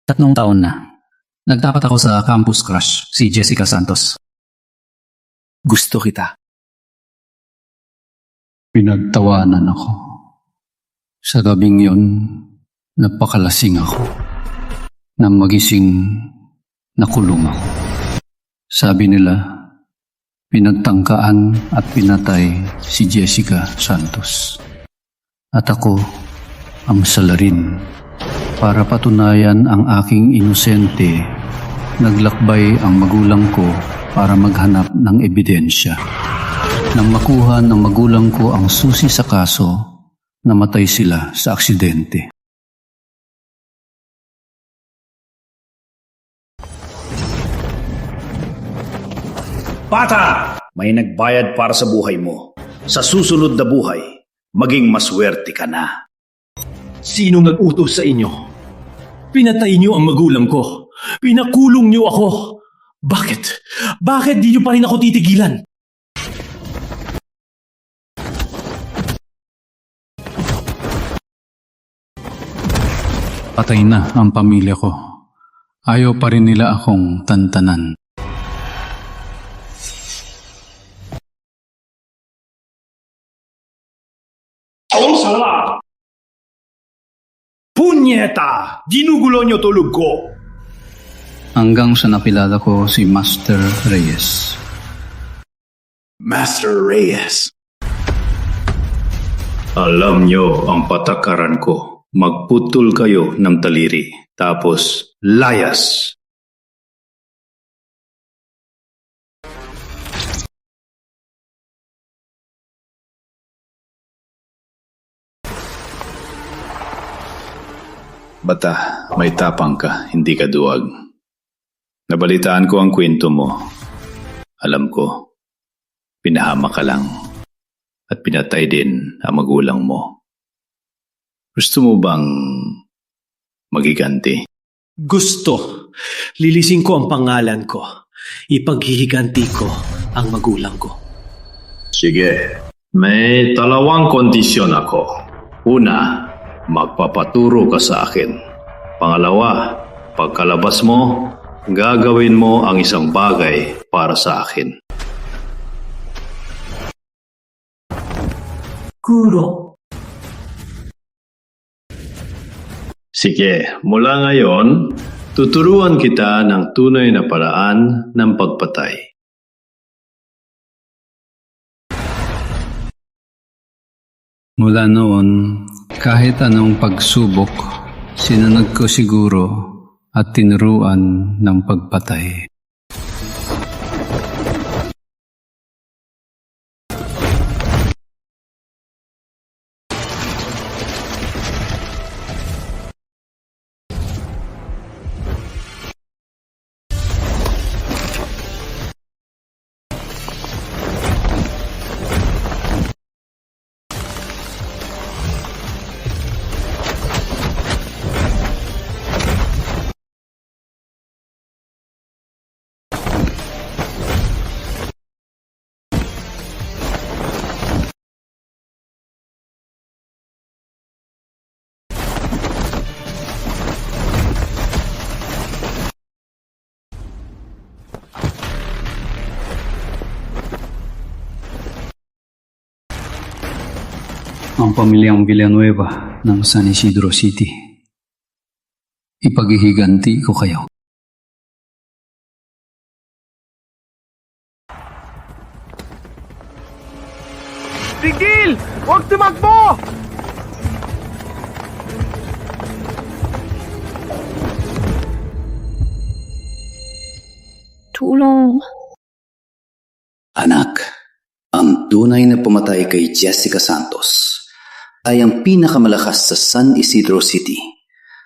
3 taon na. Nagtapat ako sa campus crush, si Jessica Santos. Gusto kita. Pinagtawanan ako. Sa gabing yon, napakalasing ako. Nang magising, nakulong ako. Sabi nila, pinagtangkaan at pinatay si Jessica Santos. At ako ang salarin. Para patunayan ang aking inosente, naglakbay ang magulang ko para maghanap ng ebidensya. Nang makuha ng magulang ko ang susi sa kaso, namatay sila sa aksidente. Bata! May nagbayad para sa buhay mo. Sa susunod na buhay, maging maswerte ka na. Sinong nag-utos sa inyo? Pinatay niyo ang magulang ko. Pinakulong niyo ako. Bakit? Bakit di niyo pa rin ako titigilan? Patay na ang pamilya ko. Ayaw pa rin nila akong tantanan. Punyeta! Ginugulo niyo tulog ko! Hanggang sa napilala ko si Master Reyes. Master Reyes. Alam niyo ang patakaran ko. Magputol kayo ng taliri. Tapos, layas. Bata, may tapang ka, hindi ka duwag. Nabalitaan ko ang kwento mo. Alam ko, pinahama ka lang at pinatay din ang magulang mo. Gusto mo bang magiganti? Gusto. Lilisin ko ang pangalan ko. Ipaghihiganti ko ang magulang ko. Sige, may 2 kondisyon ako. Una, magpapaturo ka sa akin. Pangalawa, pagkalabas mo, gagawin mo ang isang bagay para sa akin. Kuro. Sige, mula ngayon, tuturuan kita ng tunay na paraan ng pagpatay. Mula noon, kahit anong pagsubok, sinunod ko siguro at tinuruan ng pagpatay. Ang pamilyang Villanueva ng San Isidro City. Ipaghihiganti ko kayo. Tigil! Huwag tumakbo! Tulong. Anak, ang tunay na pumatay kay Jessica Santos ay ang pinakamalakas sa San Isidro City,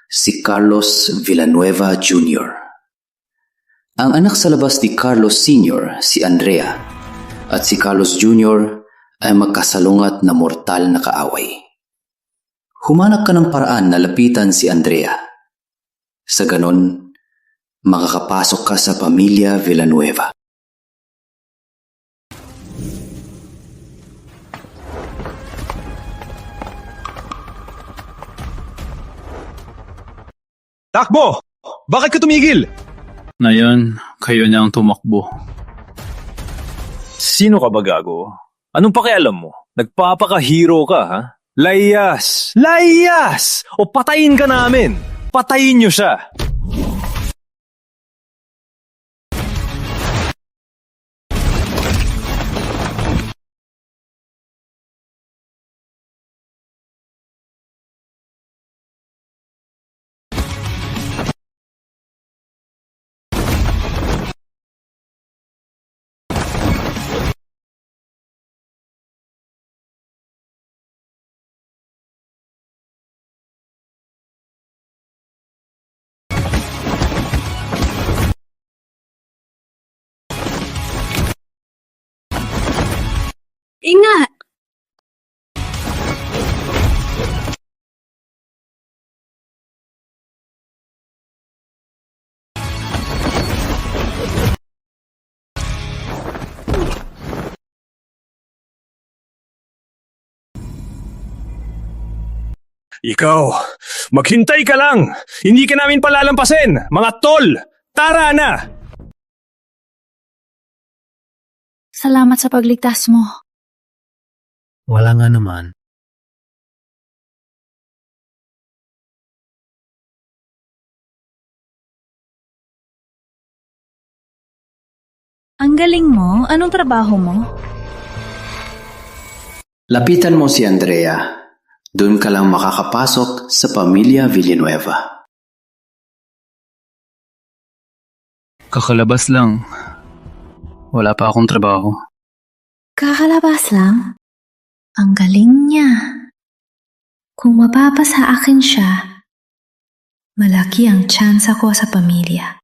si Carlos Villanueva Jr. Ang anak sa labas ni Carlos Sr., si Andrea, at si Carlos Jr. ay magkasalungat na mortal na kaaway. Humanap ka ng paraan na lapitan si Andrea. Sa ganon, makakapasok ka sa pamilya Villanueva. Takbo! Bakit ka tumigil? Ngayon, kayo na ang tumakbo. Sino ka ba, gago? Anong pakialam mo? Nagpapaka-hero ka, ha? Layas! Layas! O patayin ka namin! Patayin niyo siya! Ingat! Ikaw, maghintay ka lang! Hindi ka namin palalampasin! Mga tol! Tara na! Salamat sa pagligtas mo. Wala nga naman. Ang galing mo. Anong trabaho mo? Lapitan mo si Andrea. Doon ka lang makakapasok sa pamilya Villanueva. Kakalabas lang. Wala pa akong trabaho. Kakalabas lang? Ang galing niya. Kung mapapasa akin siya, malaki ang tsansa ko sa pamilya.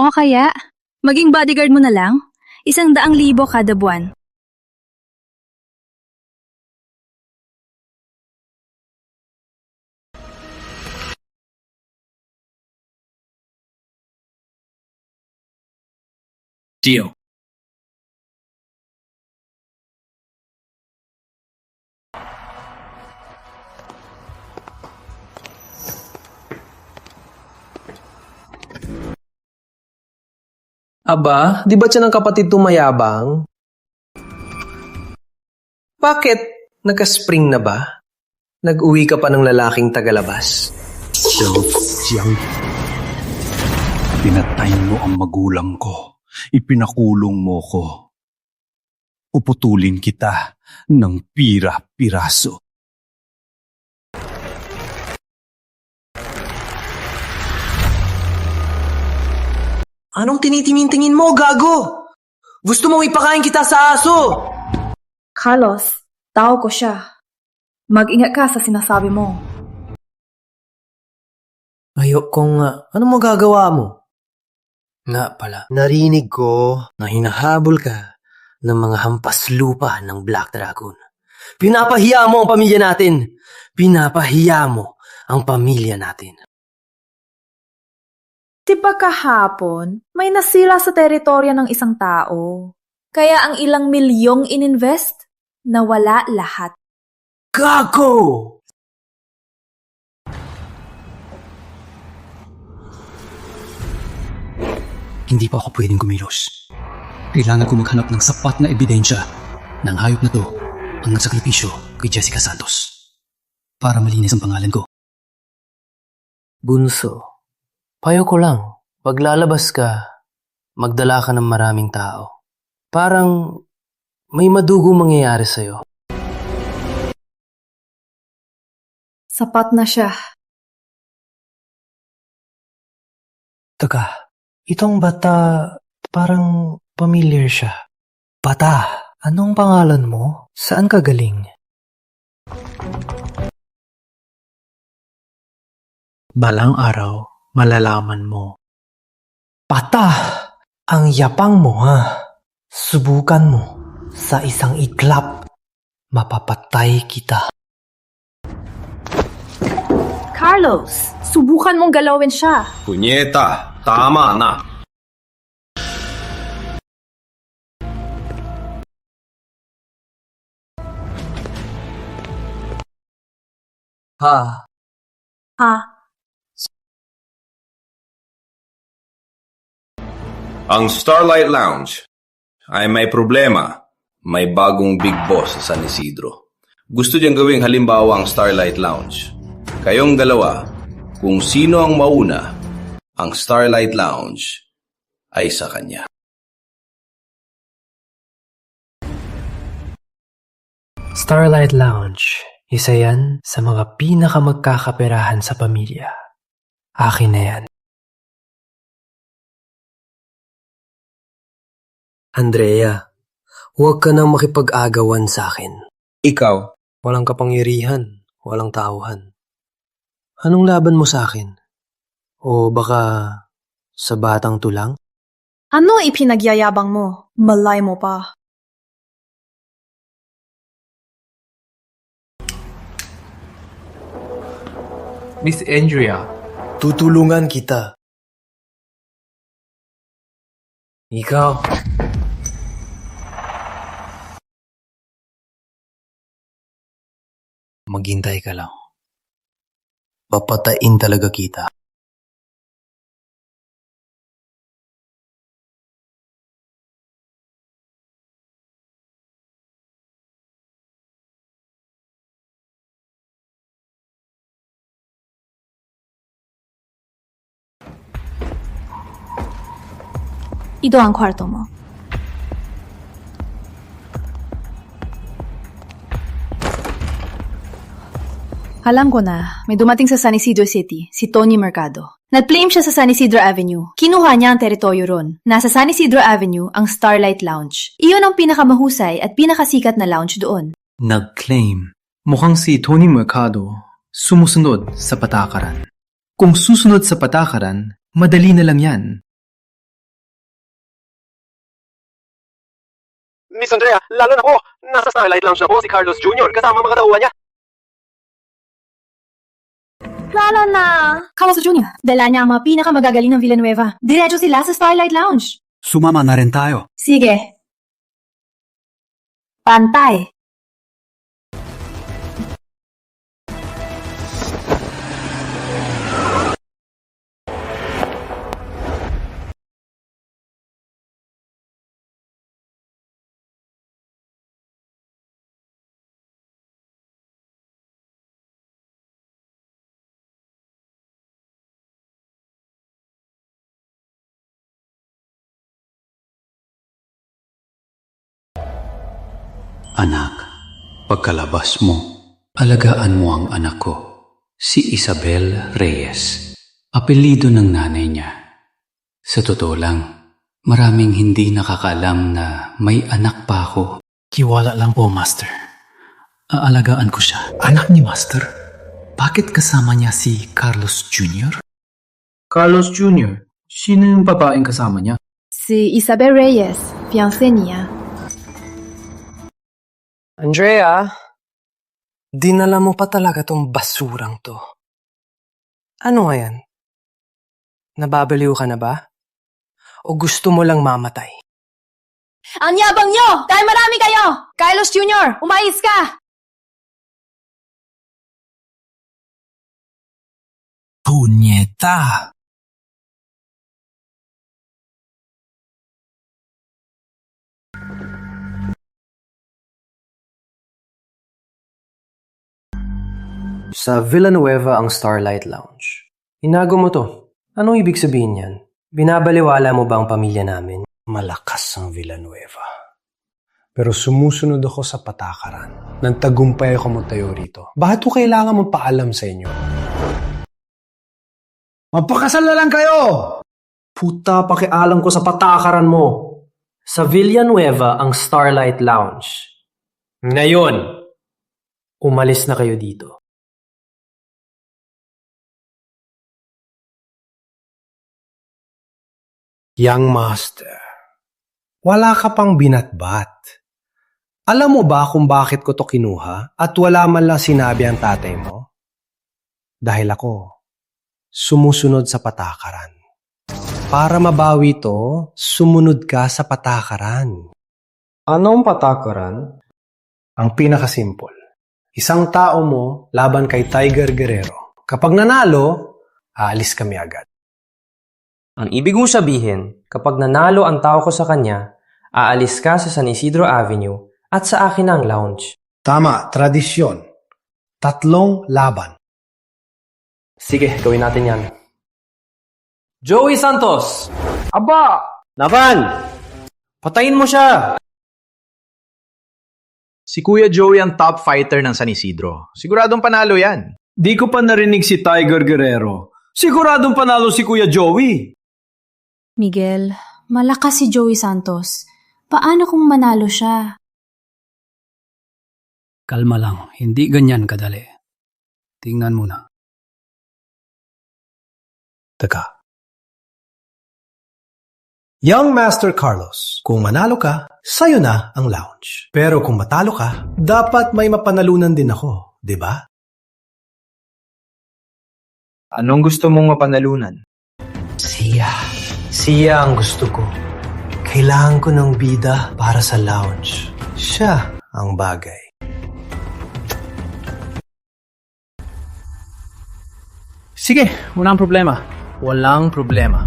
O kaya, maging bodyguard mo na lang? 100,000 kada buwan. Deal. Aba, di ba siya ng kapatid tumayabang? Bakit? Nagka-spring na ba? Nag-uwi ka pa ng lalaking tagalabas? Siyang pinatay mo ang magulang ko. Ipinakulong mo ko. Puputulin kita ng pira-piraso. Anong tinitingin-tingin mo, gago? Gusto mong ipakain kita sa aso? Carlos, tao ko siya. Mag-ingat ka sa sinasabi mo. Ayok kong anong magagawa mo? Nga pala, narinig ko na hinahabol ka ng mga hampas lupa ng Black Dragon. Pinapahiya mo ang pamilya natin. Pinapahiya mo ang pamilya natin. Diba kahapon, may nasira sa teritoryo ng isang tao. Kaya ang ilang milyong ininvest, nawala lahat. Gago! Hindi pa ako pwedeng kumilos. Kailangan ko maghanap ng sapat na ebidensya ng hayop na to ang nagsakripisyo kay Jessica Santos para malinis ang pangalan ko. Bunso, payo ko lang, paglalabas ka, magdala ka ng maraming tao. Parang may madugong mangyayari sa'yo. Sapat na siya. Taka, itong bata parang familiar siya. Bata, anong pangalan mo? Saan ka galing? Balang araw, malalaman mo. Bata, ang yapang mo ha. Subukan mo sa isang iglap. Mapapatay kita. Carlos, subukan mong galawin siya. Punyeta, tama na. Ha, Ha? Ang Starlight Lounge ay may problema. May bagong big boss sa San Isidro. Gusto niyang gawing halimbawa ang Starlight Lounge. Kayong dalawa, kung sino ang mauna, ang Starlight Lounge ay sa kanya. Starlight Lounge, isa yan sa mga pinakamagkakaperahan sa pamilya. Akin na yan. Andrea, huwag ka nang makipag-agawan sa akin. Ikaw? Walang kapangyarihan, walang tauhan. Anong laban mo sa akin? O baka sa batang tulang? Ano ipinagyayabang mo? Malay mo pa. Miss Andrea, Tutulungan kita. Ikaw? Maghintay ka lang. Papatain talaga kita. Ito ang kwarto mo. Alam ko na, may dumating sa San Isidro City, si Tony Mercado. Nag-claim siya sa San Isidro Avenue. Kinuha niya ang teritoryo ron. Nasa San Isidro Avenue ang Starlight Lounge. Iyon ang pinakamahusay at pinakasikat na lounge doon. nag-claim. Mukhang si Tony Mercado sumusunod sa patakaran. Kung susunod sa patakaran, madali na lang yan. Miss Andrea, lalo na po. Nasa Starlight Lounge na po si Carlos Jr. kasama mga tauhan niya. Lalo na! Carlos Jr. Dala niya ang mga pinakamagagaling ng Villanueva. Diretso sila sa Starlight Lounge. Sumama na rin tayo. Sige. Pantay. Anak, pagkalabas mo, alagaan mo ang anak ko, si Isabel Reyes. Apelyido ng nanay niya. Sa totoo lang, maraming hindi nakakaalam na may anak pa ako. Kiwala lang po, Master. Aalagaan ko siya. Anak ni Master? Bakit kasama niya si Carlos Jr.? Carlos Jr.? Sino yung babaeng kasama niya? Si Isabel Reyes, fiancé niya. Andrea, dinala mo pa talaga tong basurang to. Ano nga yan? Nababaliw ka na ba? O gusto mo lang mamatay? Ang yabang nyo! Dahil marami kayo! Carlos Jr., umayos ka! Punyeta! Sa Villanueva ang Starlight Lounge. Inago mo to. Anong ibig sabihin yan? Binabaliwala mo ba ang pamilya namin? Malakas ang Villanueva. Pero sumusunod ako sa patakaran. Nang tagumpay ako magtayo rito. Bakit ko kailangan magpaalam sa inyo? Magpakasal na lang kayo! Puta, pakialam ko sa patakaran mo. Sa Villanueva ang Starlight Lounge. Ngayon, umalis na kayo dito. Young Master, wala ka pang binatbat. Alam mo ba kung bakit ko to kinuha at wala man lang sinabi ang tatay mo? Dahil ako, sumusunod sa patakaran. Para mabawi to, sumunod ka sa patakaran. Anong patakaran? Ang pinakasimple. Isang tao mo laban kay Tiger Guerrero. Kapag nanalo, aalis kami agad. Ang ibig mong sabihin, kapag nanalo ang tao ko sa kanya, aalis ka sa San Isidro Avenue at sa akin ang lounge. Tama, tradisyon. 3 laban. Sige, gawin natin yan. Joey Santos! Aba! Laban! Patayin mo siya! Si Kuya Joey ang top fighter ng San Isidro. Siguradong panalo yan. Di ko pa narinig si Tiger Guerrero. Siguradong panalo si Kuya Joey. Miguel, malakas si Joey Santos. Paano kung manalo siya? Kalma lang, hindi ganyan kadali. Tingnan mo na. Teka. Young Master Carlos, kung manalo ka, sayo na ang lounge. Pero kung matalo ka, dapat may mapanalunan din ako, di ba? Anong gusto mong mapanalunan? Siya. Siya ang gusto ko. Kailangan ko ng bida para sa lounge. Siya ang bagay. Sige, walang problema. Walang problema.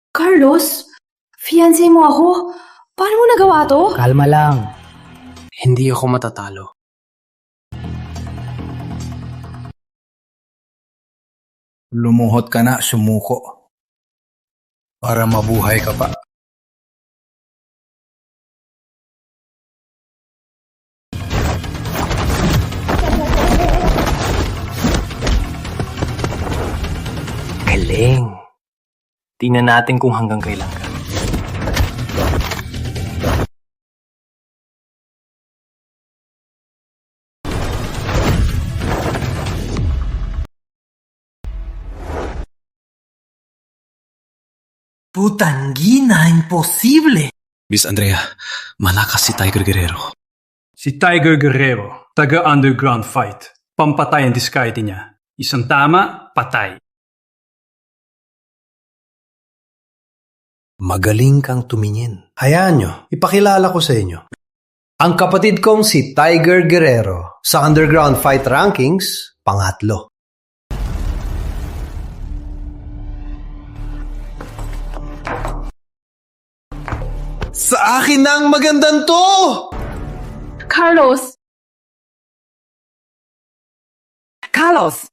Carlos, fiancé mo ako? Paano mo nagawa to? Kalma lang. Hindi ako matatalo. Lumuhot ka na, sumuko. Para mabuhay ka pa. Galing. Tingnan natin kung hanggang kailan ka. Putanggina, imposible! Miss Andrea, malakas si Tiger Guerrero. Si Tiger Guerrero, taga-underground fight. Pampatay ang diskarte niya. Isang tama, patay. Magaling kang tumingin. Hayaan nyo, ipakilala ko sa inyo. Ang kapatid kong si Tiger Guerrero, sa underground fight rankings, pangatlo. Sa akin na ang magandang to! Carlos! Carlos!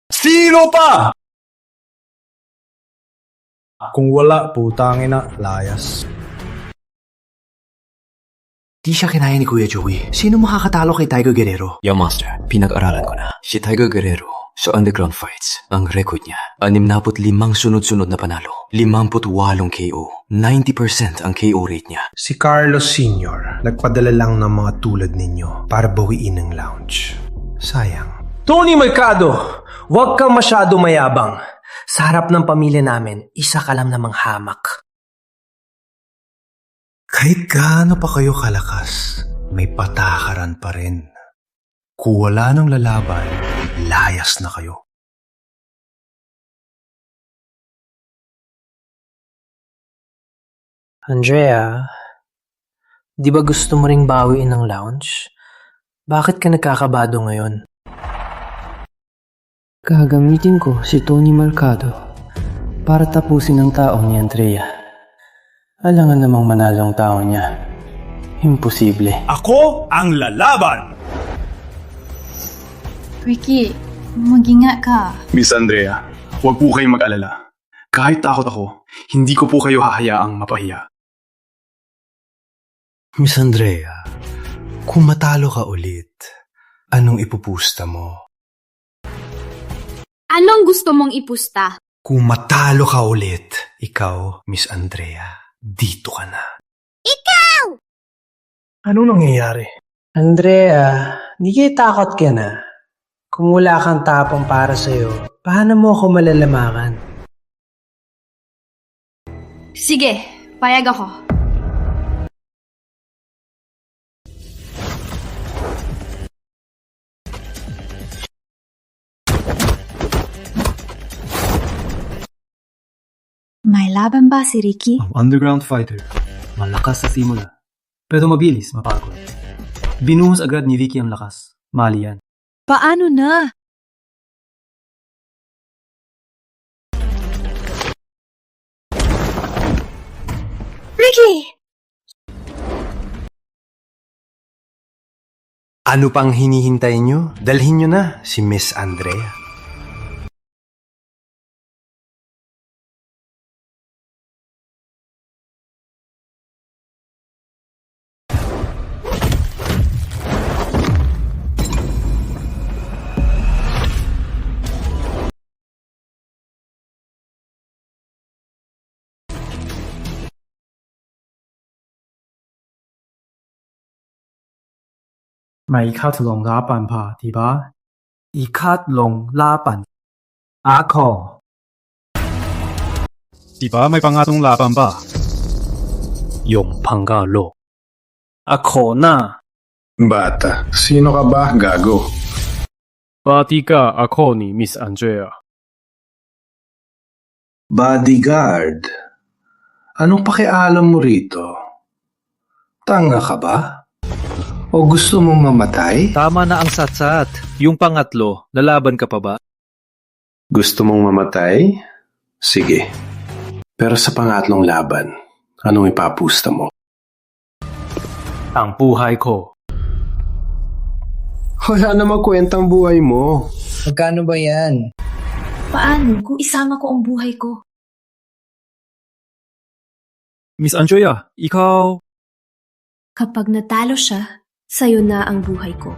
Sino pa? Kung wala, putangin na, layas. Di siya kinaya ni Kuya Joey. Sino makakatalo kay Tiger Guerrero? Yo, Master, pinag-aralan ko na. Si Tiger Guerrero, sa underground fights, ang record niya, 65 sunod-sunod na panalo, 58 KO, 90% ang KO rate niya. Si Carlos Sr. nagpadala lang ng mga tulad ninyo para bawiin ang lounge. Sayang. Tony Mercado, huwag kang masyado mayabang. Sa harap ng pamilya namin, isa ka lang namang hamak. Kahit gaano pa kayo kalakas, may patakaran pa rin. Kung wala nang lalaban, layas na kayo. Andrea, di ba gusto mo ring bawiin ng lounge? Bakit ka nagkakabado ngayon? Gagamitin ko si Tony Mercado para tapusin ang taong ni Andrea. Alangan namang manalo ang tao niya. Imposible. Ako ang lalaban! Ricky, mag-ingat ka. Miss Andrea, huwag po kayong mag-alala. Kahit takot ako, hindi ko po kayo hahayaang mapahiya. Miss Andrea, kung matalo ka ulit, anong ipupusta mo? Anong gusto mong ipusta? Kung matalo ka ulit, ikaw, Miss Andrea, dito ka na. Ikaw! Anong nangyayari? Andrea, di kayo takot ka na. Kung wala kang tapang para sa'yo, paano mo ako malalamakan? Sige, payag ako. May laban ba si Ricky? Underground fighter. Malakas sa simula. Pero mabilis, mapagod. Binuhos agad ni Ricky ang lakas. Mali yan. Paano na? Ricky! Ano pang hinihintay nyo? Dalhin nyo na si Miss Andrea. May ikatlong laban pa, di ba? Ikatlong laban. Ako. Di ba may pangatong laban pa? Yung panggalo. Ako na. Bata, sino ka ba, gago? Pati ka ako ni Miss Andrea. Bodyguard? Anong pakialam mo rito? Tanga ka ba? O gusto mong mamatay? Tama na ang satsat. Yung pangatlo, lalaban ka pa ba? Gusto mong mamatay? Sige. Pero sa pangatlong laban, anong ipapusta mo? Ang buhay ko. Wala namang kwentang buhay mo. Magkano ba yan? Paano kung isama ko ang buhay ko? Miss Andrea, ikaw... Kapag natalo siya, sa'yo na ang buhay ko.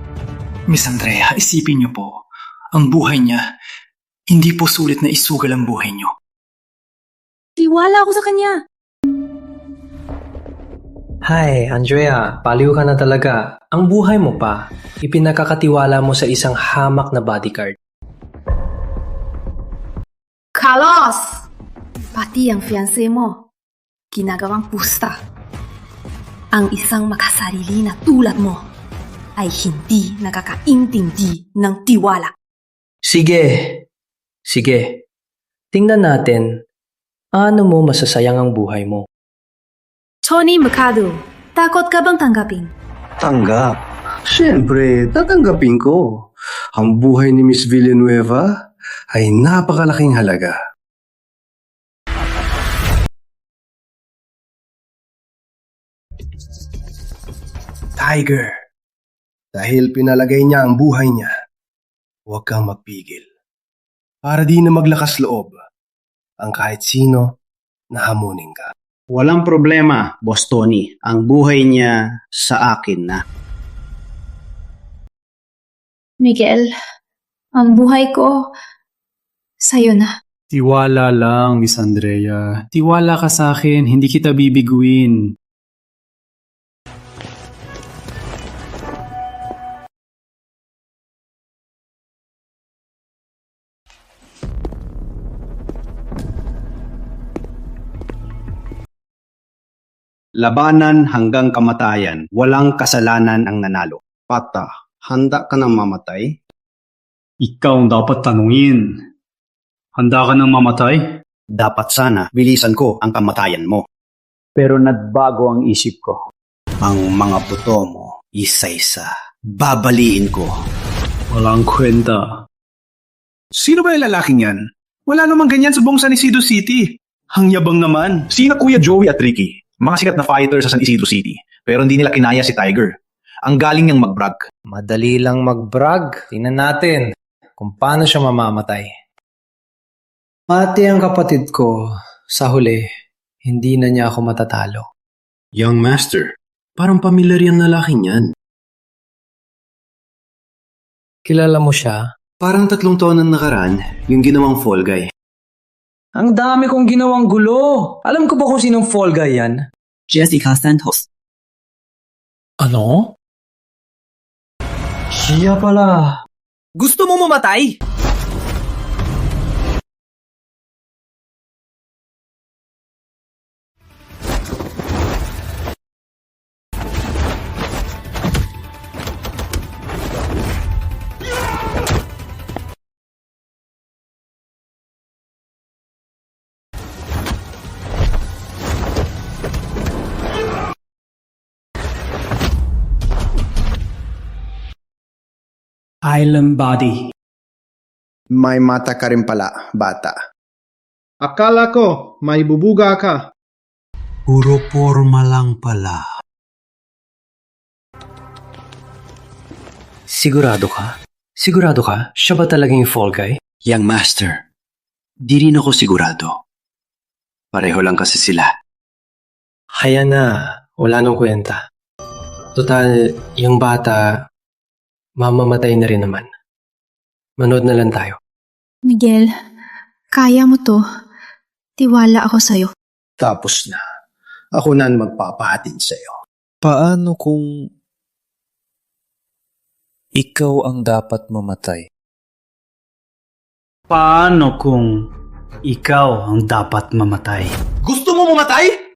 Miss Andrea, isipin niyo po, ang buhay niya, hindi po sulit na isugal ang buhay niyo. Tiwala ako sa kanya. Hi, Andrea. Paliw ka na talaga. Ang buhay mo pa, ipinakakatiwala mo sa isang hamak na bodyguard. Carlos! Pati ang fiancé mo, ginagawang pusta. Ang isang makasarili na tulad mo ay hindi nakakaintindi ng tiwala. Sige. Sige. Tingnan natin, ano mo masasayang ang buhay mo. Tony Mercado, takot ka bang tanggapin? Tanggap. Siyempre, tatanggapin ko. Ang buhay ni Miss Villanueva ay napakalaking halaga. Tiger, dahil pinalagay niya ang buhay niya, huwag kang magpigil. Para di na maglakas loob ang kahit sino na hamunin ka. Walang problema, Boss Tony. Ang buhay niya sa akin na. Miguel, ang buhay ko, sa'yo na. Tiwala lang, Miss Andrea. Tiwala ka sa akin, hindi kita bibiguin. Labanan hanggang kamatayan. Walang kasalanan ang nanalo. Pata, handa ka nang mamatay? Ikaw ang dapat tanungin. Handa ka nang mamatay? Dapat sana bilisan ko ang kamatayan mo. Pero nagbago ang isip ko. Ang mga buto mo, isa-isa, babaliin ko. Walang kwenta. Sino ba yung lalaking yan? Wala namang ganyan sa buong San Isidro City. Ang yabang naman. Sina Kuya Joey at Ricky? Mga sikat na fighter sa San Isidro City. Pero hindi nila kinaya si Tiger. Ang galing niyang mag-brag. Madali lang mag-brag. Tingnan natin kung paano siya mamamatay. Pati ang kapatid ko, sa huli, hindi na niya ako matatalo. Young Master, parang pamilyar yung lalaking yan. Kilala mo siya? Parang 3 taon ang nakaraan, yung ginawang fall guy. Ang dami kong ginawang gulo. Alam ko ba kung sinong fall guy yan? Jessica Santos. Ano? Siya pala. Gusto mo mamatay? Island Body. May mata ka rin pala, bata. Akala ko may bubuga ka. Puro forma lang pala. Sigurado ka? Sigurado ka? Siya ba talaga yung fall guy? Young Master, di rin ako sigurado. Pareho lang kasi sila. Kaya na, wala nang kwenta. Total, yung bata, mamamatay na rin naman. Manood na lang tayo. Miguel, kaya mo to. Tiwala ako sa'yo. Tapos na. Ako na ang magpapahatid sa'yo. Paano kung ikaw ang dapat mamatay? Paano kung ikaw ang dapat mamatay? Gusto mo mamatay?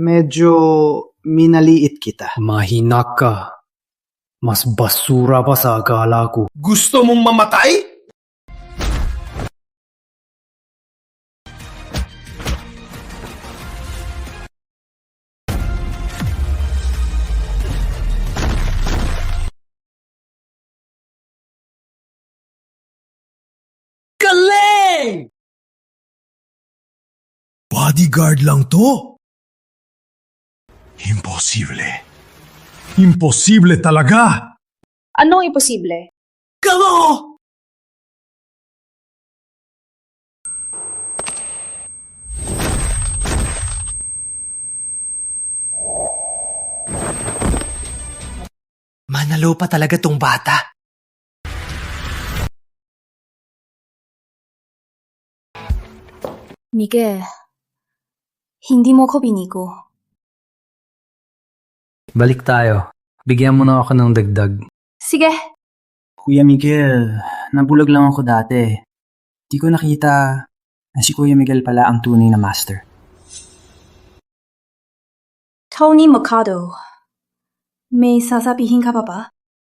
Medyo minaliit kita. Mahina ka. Mas basura pa sa akala ko. Gusto mong mamatay? Galing! Bodyguard lang to? Imposible. Imposible talaga! Anong imposible? Kamo! Manalo pa talaga tong bata. Miguel, hindi mo ko biniko. Balik tayo. Bigyan mo na ako ng dagdag. Sige. Kuya Miguel, nabulag lang ako dati. Di ko nakita na si Kuya Miguel pala ang tunay na master. Tony Mercado, may sasabihin ka pa ba?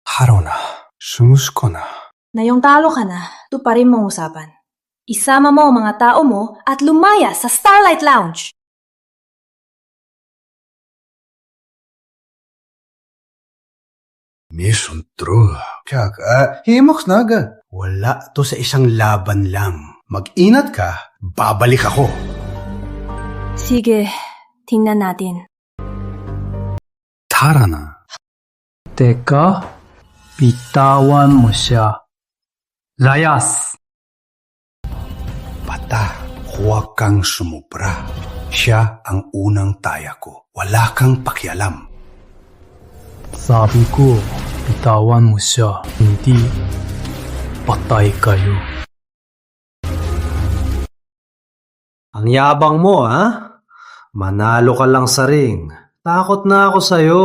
Haro na. Sumus ko na. Na yung talo ka na, tuparin mong usapan. Isama mo ang mga tao mo at lumaya sa Starlight Lounge. Mission true. Kaka, himoks na agad. Wala to sa isang laban lang. Mag-inat ka, babalik ako. Sige, tingnan natin. Tara na. Teka, bitawan mo siya. Layas! Bata, huwag kang sumubra. Siya ang unang taya ko. Wala kang pakialam. Sabi ko, bitawan mo siya. Hindi, patay kayo. Ang yabang mo, ha? Manalo ka lang sa ring. Takot na ako sa'yo.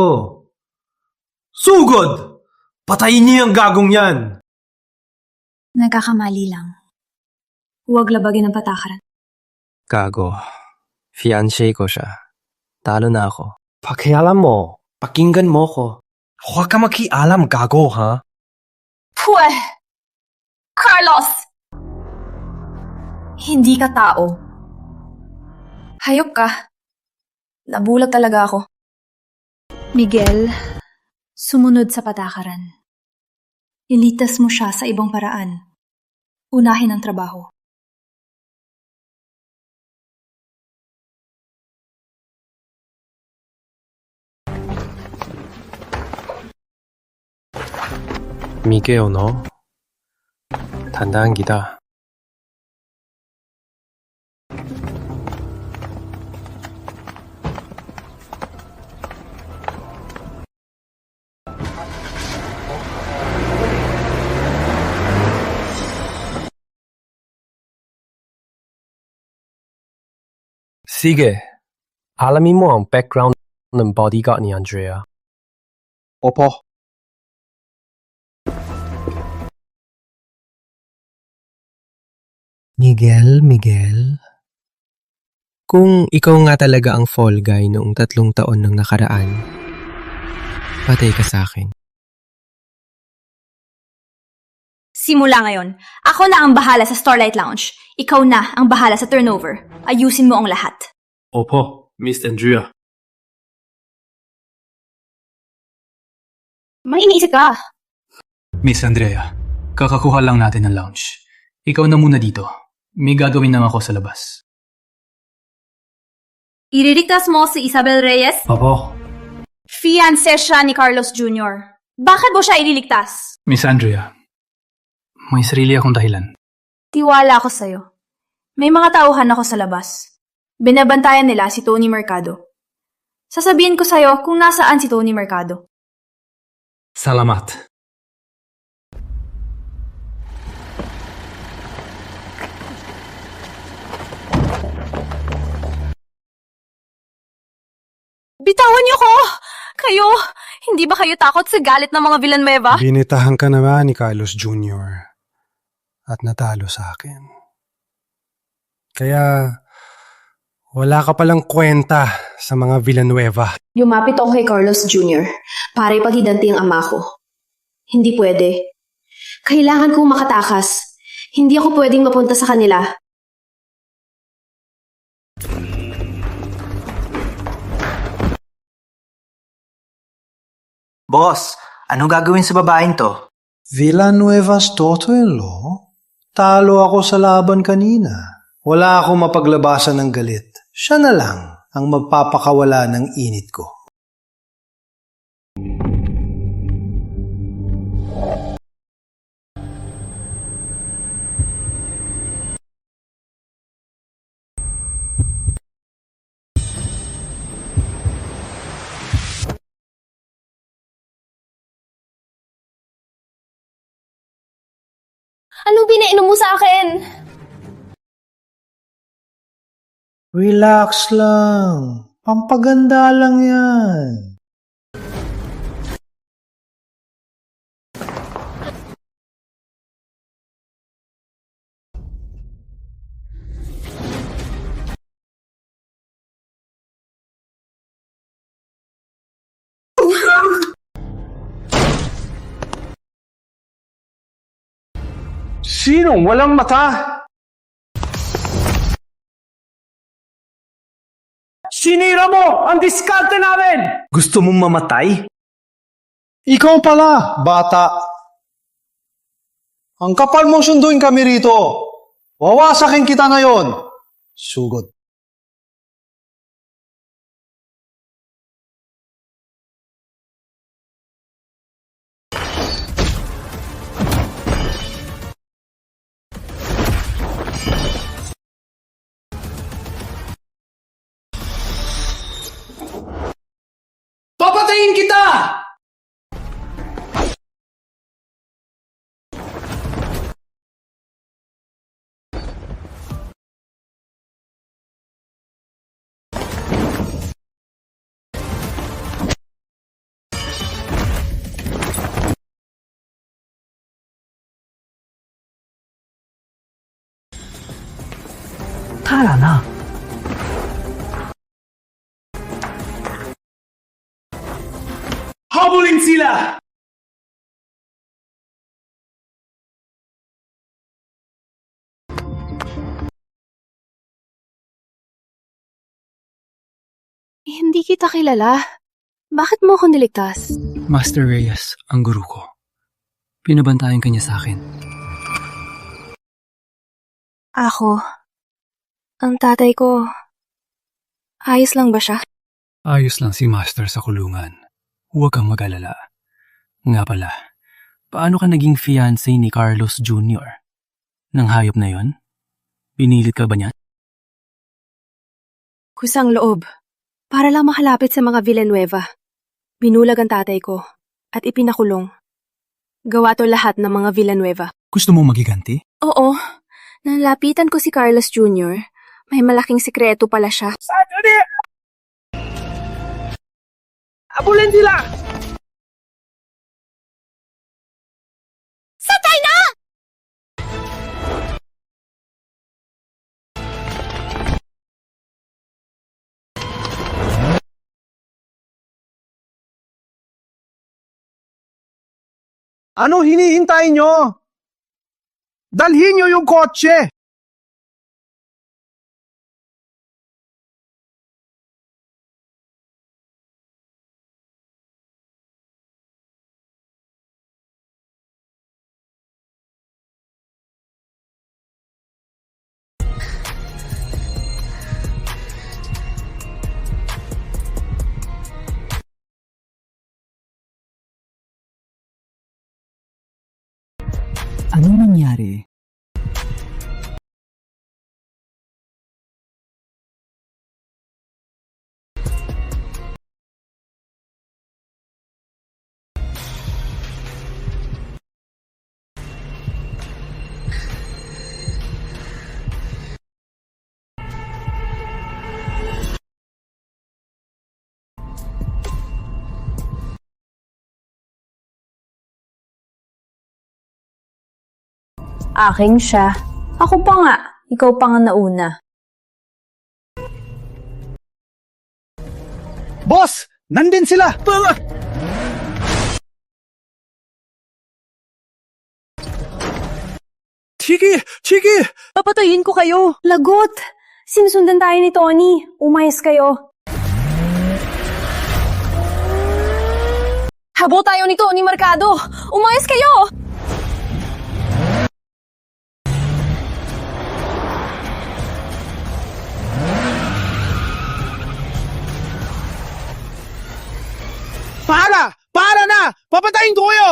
Sugod! Patayin niyo yung gagong yan! Nagkakamali lang. Huwag labagin ang patakaran. Gago. Fiancé ko siya. Talo na ako. Pakialam mo. Pakinggan mo ko. Huwag ka makialam, gago, ha? Pwe! Carlos! Hindi ka tao. Hayop ka. Nabulag talaga ako. Miguel, sumunod sa patakaran. Ilitas mo siya sa ibang paraan. Unahin ang trabaho. Miguel, no? Tandaan kita. Sige, alamin mo ang background ng bodyguard ni Andrea. Opo. Miguel? Kung ikaw nga talaga ang fall guy noong 3 taon nang nakaraan, patay ka sa akin. Simula ngayon, ako na ang bahala sa Starlight Lounge. Ikaw na ang bahala sa turnover. Ayusin mo ang lahat. Opo, Miss Andrea. May iniisip ka. Miss Andrea, kakakuha lang natin ng lounge. Ikaw na muna dito. May gagawin lang ako sa labas. Iriligtas mo si Isabel Reyes? Opo. Fiancé siya ni Carlos Jr. Bakit mo siya ililigtas? Miss Andrea, may sarili akong dahilan. Tiwala ako sa'yo. May mga tauhan ako sa labas. Binabantayan nila si Tony Mercado. Sasabihin ko sa'yo kung nasaan si Tony Mercado. Salamat. Bitawan niyo ko! Kayo, hindi ba kayo takot sa galit ng mga Villanueva? Binitahan ka naman ni Carlos Jr. at natalo sa akin. Kaya wala ka palang kwenta sa mga Villanueva. Lumapit ako kay Carlos Jr. para ipaghiganti ang ama ko. Hindi pwede. Kailangan kong makatakas. Hindi ako pwedeng mapunta sa kanila. Boss, anong gagawin sa babaeng to? Villanueva's daughter-in-law? Talo ako sa laban kanina. Wala akong mapaglabasan ng galit. Siya na lang ang magpapakawala ng init ko. Anong pinainom mo sa akin? Relax lang. Pampaganda lang yan. Sinong walang mata? Sinira mo ang diskarte namin! Gusto mong mamatay? Ikaw pala, bata. Ang kapal mong sunduin kami rito. Wawasakin kita ngayon. Sugod. Papatayin kita! Tara na. Habulin sila! Hindi kita kilala. Bakit mo ako niligtas? Master Reyes, ang guru ko. Pinabantayan ka niya sa akin. Ako. Ang tatay ko. Ayos lang ba siya? Ayos lang si Master sa kulungan. Huwag kang mag-alala. Nga pala, paano ka naging fiancé ni Carlos Jr.? Nang hayop na yon? Pinilit ka ba niya? Kusang loob. Para lang makalapit sa mga Villanueva. Binulag ang tatay ko at ipinakulong. Gawa to lahat ng mga Villanueva. Gusto mo magiganti? Oo. Nalapitan ko si Carlos Jr. May malaking sikreto pala siya. Saturday! Habulin sila! Satay na! Ano hinihintay nyo? Dalhin niyo yung kotse! Ano nangyari? Aking siya. Ako pa nga. Ikaw pa nga nauna. Boss! Nandin sila! Chiki! Chiki! Papatayin ko kayo! Lagot! Sinusundan tayo ni Tony. Umayos kayo. Habol tayo ni Tony Mercado. Umayos kayo! Para! Para na! Papatayin ko kayo!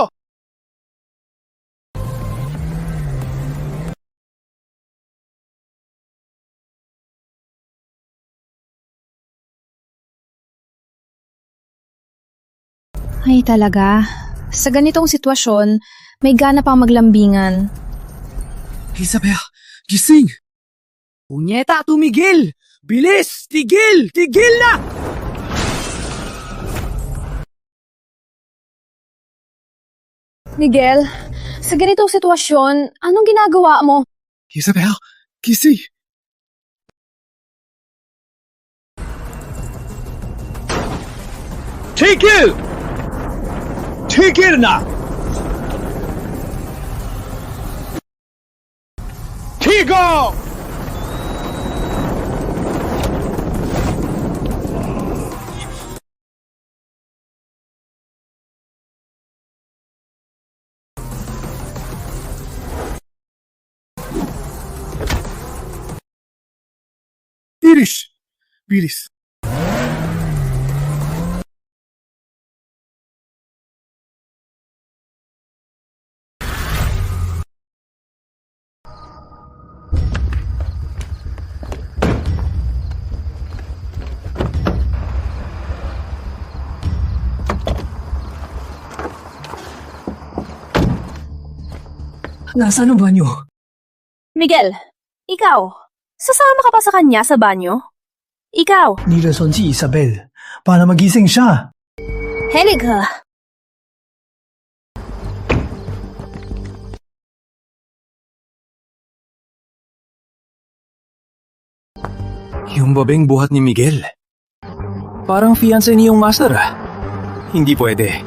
Ay talaga. Sa ganitong sitwasyon, may gana pang maglambingan. Isabel, gising! Punyeta, tumigil! Bilis! Tigil! Tigil na! Miguel, sa ganitong sitwasyon, anong ginagawa mo? Isabel, gising! Tigil! Tigil na! Tigo! Bilis! Bilis! Nasaan ang banyo? Miguel, ikaw, sasama ka pa sa kanya sa banyo? Ikaw, Nilason si Isabel para magising siya. henig ka. Yung babeng buhat ni Miguel. Parang fiancé niyong master ah. Hindi pwede.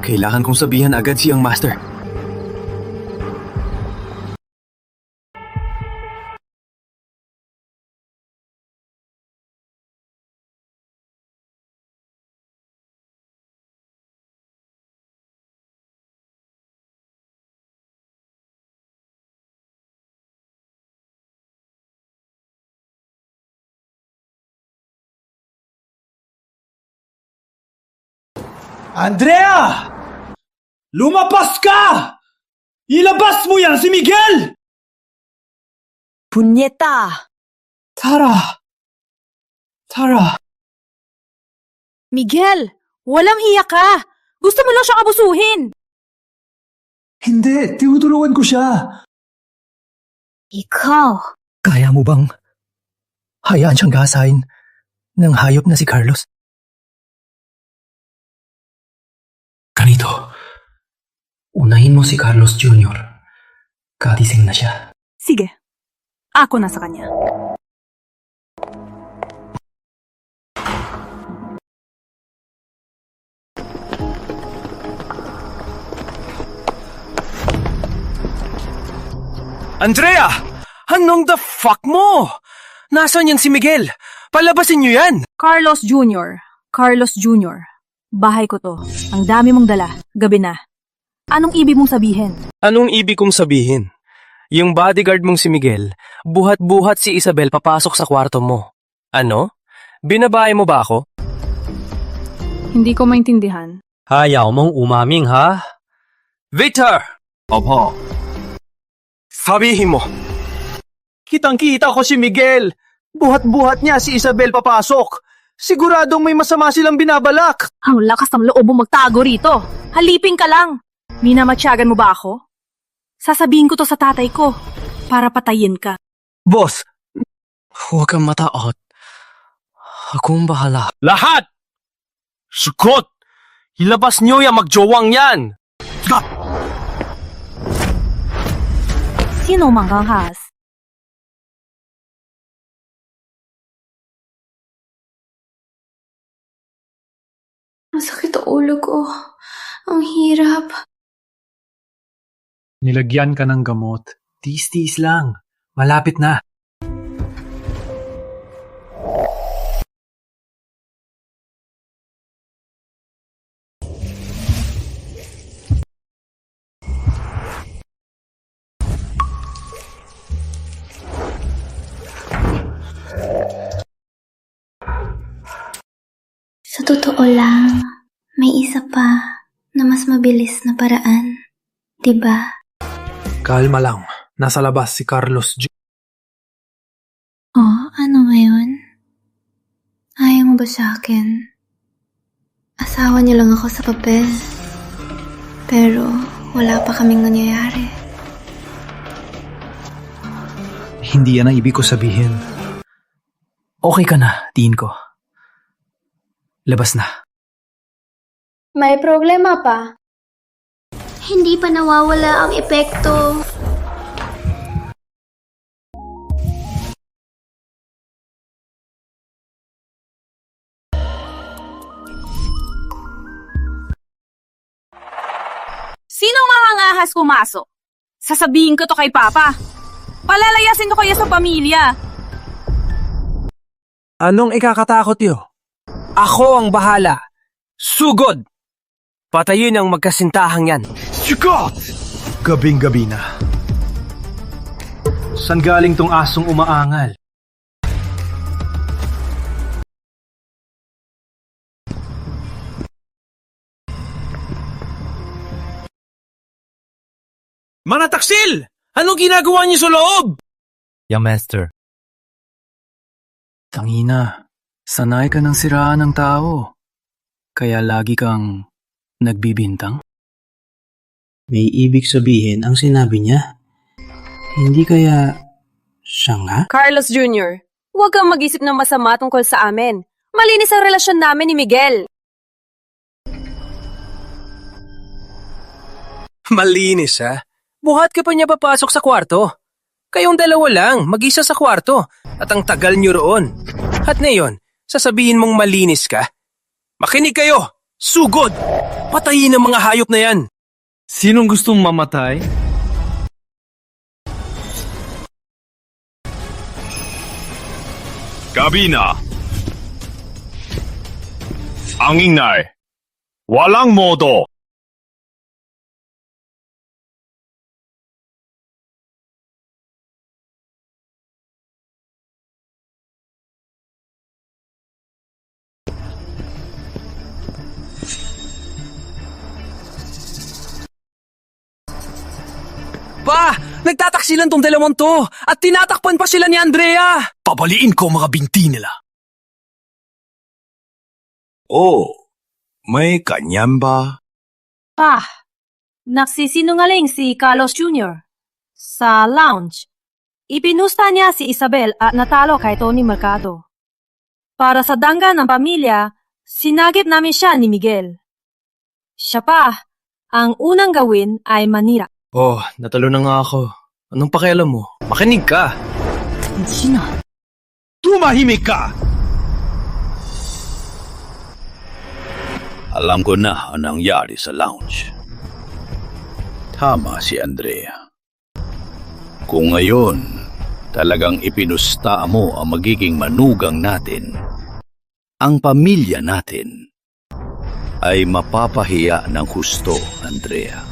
Kailangan kong sabihan agad siyang master. Andrea! Lumapas ka! Ilabas mo yan si Miguel! Punyeta! Tara! Tara! Miguel, walang hiya ka! Gusto mo lang siyang abusuhin! Hindi, tinutulungan ko siya. Ikaw! Kaya mo bang hayaan siyang gasahin ng hayop na si Carlos? Ganito, unahin mo si Carlos Jr. Katising na siya. Sige, ako na sa kanya. Andrea! Anong the fuck mo? Nasaan yan si Miguel? Palabasin niyo yan! Carlos Jr. Carlos Jr. Bahay ko to. Ang dami mong dala. Gabi na. Anong ibig mong sabihin? Anong ibig kong sabihin? Yung bodyguard mong si Miguel, buhat-buhat si Isabel papasok sa kwarto mo. Ano? Binabae mo ba ako? Hindi ko maintindihan. Hayaw mong umaming, ha? Victor! Opo. Sabihin mo. Kitang-kita ko si Miguel. Buhat-buhat niya si Isabel papasok. Siguradong may masama silang binabalak. Ang lakas ng loob mo magtago rito. Halipin ka lang. Minamatyagan mo ba ako? Sasabihin ko to sa tatay ko para patayin ka. Boss, huwag kang mataot. Akong bahala. Lahat! Sukot! Ilabas niyo yung magjowang yan! Sino manghahas? Masakit ang ulo ko. Ang hirap. Nilagyan ka ng gamot. Tiis-tiis lang. Malapit na. Sa totoo lang, may isa pa na mas mabilis na paraan. Diba? Kalma lang. Nasa labas si Carlos Jr. Oh, ano ngayon? Ayaw mo ba sa akin? Asawa niyo lang ako sa papel. Pero wala pa kaming nangyayari. Hindi yan ang ibig ko sabihin. Okay ka na, tiin ko. Labas na. May problema pa. Hindi pa nawawala ang epekto. Sinong mangangahas pumasok? Sasabihin ko to kay Papa. Palalayasin ko kayo sa pamilya. Anong ikakatakot yo? Ako ang bahala. Sugod! Patayin ang magkasintahang yan. Sikat! Gabing-gabi na. San galing tong asong umaangal? Mga taksil! Anong ginagawa niyo sa loob? Yeah, Master. Tangina, sanay ka ng siraan ng tao. Kaya lagi kang nagbibintang? May ibig sabihin ang sinabi niya. Hindi kaya siya nga? Carlos Jr., huwag kang mag-isip ng masama tungkol sa amin. Malinis ang relasyon namin ni Miguel. Malinis, ha? Buhat ka pa niya papasok sa kwarto. Kayong dalawa lang, mag-isa sa kwarto. At ang tagal niyo roon. At ngayon, sasabihin mong malinis ka? Makinig kayo! Sugod! Patayin ang mga hayop na yan! Sinong gustong mamatay? Kabina! Ang ingay! Walang modo! Pa! Nagtataksilan tong dalawang to! At tinatakpan pa sila ni Andrea! Pabaliin ko mga binti nila! Oh, may kanyan ba? Pa, nagsisinungaling si Carlos Jr. Sa lounge, ipinusta niya si Isabel at natalo kay Tony Mercado. Para sa dangga ng pamilya, sinagip namin siya ni Miguel. Siya pa, ang unang gawin ay manira. Oh, natalo na nga ako. Anong pakialam mo? Makinig ka! Sino? Tumahimik ka! Alam ko na ang nangyari sa lounge. Tama si Andrea. Kung ngayon, talagang ipinusta mo ang magiging manugang natin, ang pamilya natin ay mapapahiya ng husto, Andrea.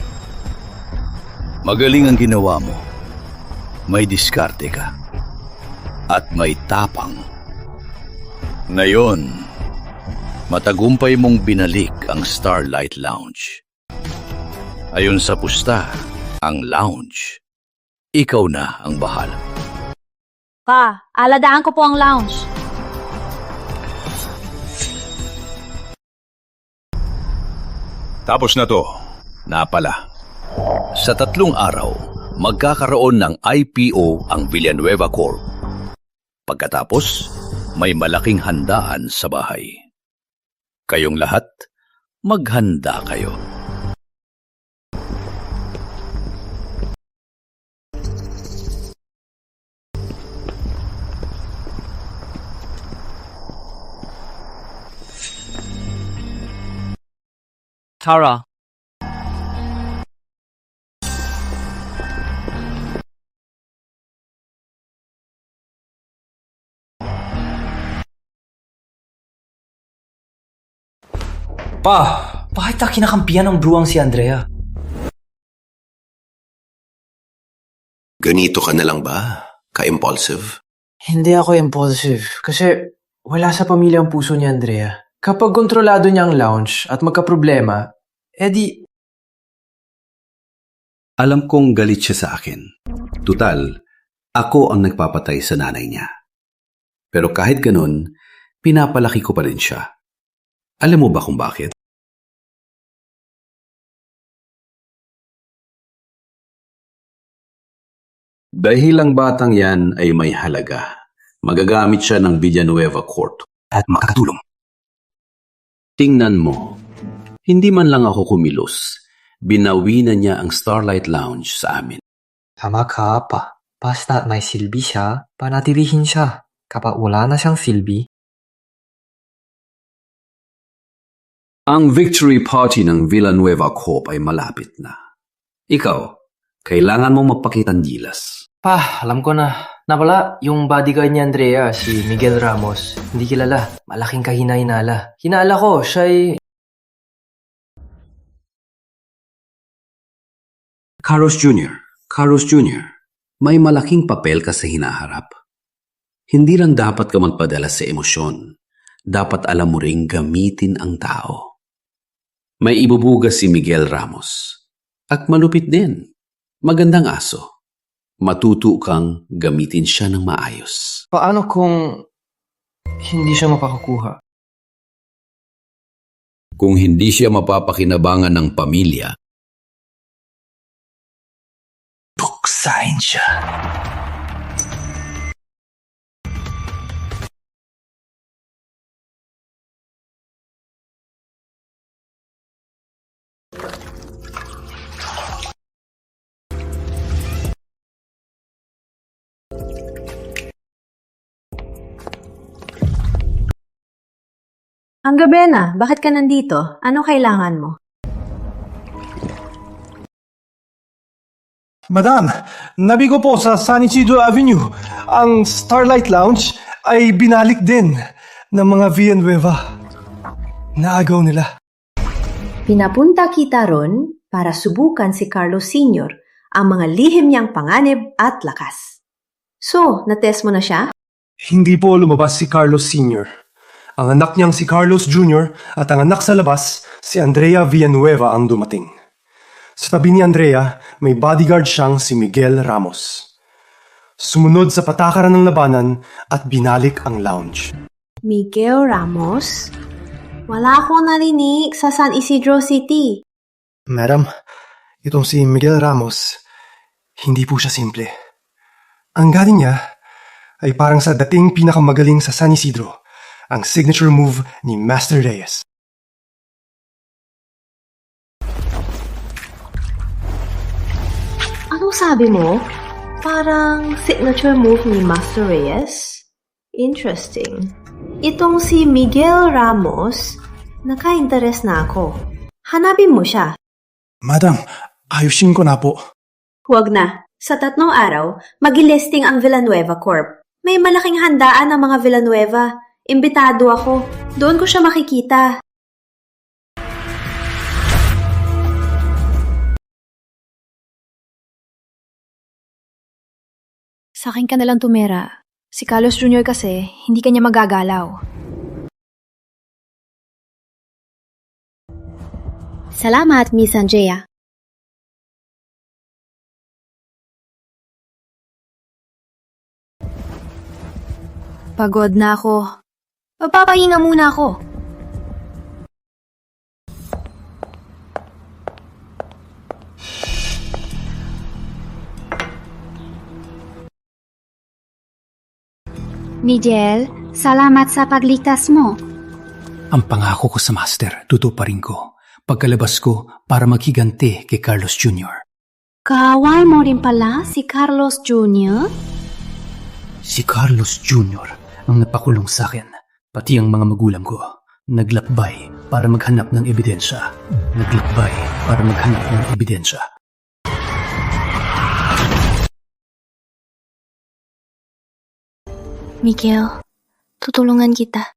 Magaling ang ginawa mo. May diskarte ka. At may tapang. Ngayon, matagumpay mong binalik ang Starlight Lounge. Ayon sa pusta, ang lounge, ikaw na ang bahala. Pa, aladaan ko po ang lounge. Tapos na to. Napala. Sa 3 araw, magkakaroon ng IPO ang Villanueva Corp. Pagkatapos, may malaking handaan sa bahay. Kayong lahat, maghanda kayo. Tara. Pa, bakit na kinakampihan ng bruwang si Andrea? Ganito ka na lang ba? Ka-impulsive? Hindi ako impulsive kasi wala sa pamilya ang puso ni Andrea. Kapag kontrolado niya ang lounge at magkaproblema, edi... Alam kong galit siya sa akin. Tutal, ako ang nagpapatay sa nanay niya. Pero kahit ganun, pinapalaki ko pa rin siya. Alam mo ba kung bakit? Dahil ang batang yan ay may halaga, magagamit siya ng Villanueva Court at makakatulong. Tingnan mo, hindi man lang ako kumilos, binawi na niya ang Starlight Lounge sa amin. Tama ka, pa. Basta't may silbi siya, panatilihin siya. Kapag wala na siyang silbi, ang victory party ng Villanueva Corp ay malapit na. Ikaw, kailangan mong magpakitang gilas. Pa, alam ko na. Napala, yung bodyguard ni Andrea, si Miguel Ramos, hindi kilala. Malaking kahina-hinala. Hinala ko, siya'y... Carlos Jr., may malaking papel ka sa hinaharap. Hindi lang dapat ka magpadala sa emosyon. Dapat alam mo ring gamitin ang tao. May ibubuga si Miguel Ramos. At malupit din. Magandang aso. Matuto kang gamitin siya ng maayos. Paano kung hindi siya mapakukuha? Kung hindi siya mapapakinabangan ng pamilya, tuksain siya. Ang gabi na, bakit ka nandito? Ano kailangan mo? Madam, nabigo po sa San Isidro Avenue. Ang Starlight Lounge ay binalik din ng mga Villanueva. Naagaw nila. Pinapunta kita ron para subukan si Carlos Sr. ang mga lihim niyang panganib at lakas. So, natest mo na siya? Hindi po lumabas si Carlos Sr. Ang anak niyang si Carlos Jr. at ang anak sa labas, si Andrea Villanueva ang dumating. Sa tabi ni Andrea, may bodyguard siyang si Miguel Ramos. Sumunod sa patakaran ng labanan at binalik ang lounge. Miguel Ramos? Wala akong narinig sa San Isidro City. Madam, itong si Miguel Ramos, hindi po siya simple. Ang galing niya ay parang sa dating pinakamagaling sa San Isidro, ang signature move ni Master Reyes. Anong sabi mo? Parang signature move ni Master Reyes? Interesting. Itong si Miguel Ramos, naka-interest na ako. Hanapin mo siya. Madam, ayusin ko na po. Huwag na. Sa 3 araw, mag-listing ang Villanueva Corp. May malaking handaan ng mga Villanueva. Imbitado ako. Doon ko siya makikita. Sa akin ka nalang tumera. Si Carlos Jr. kasi, hindi kanya magagalaw. Salamat, Miss Andrea. Pagod na ako. Magpapahinga muna ako. Miguel, salamat sa pagligtas mo. Ang pangako ko sa master, tutuparin ko. Pagkalabas ko para maghiganti kay Carlos Jr. Kaaway mo rin pala si Carlos Jr.? Si Carlos Jr. ang napakulong sa akin, pati ang mga magulang ko. Naglakbay para maghanap ng ebidensya. Miguel, tutulungan kita.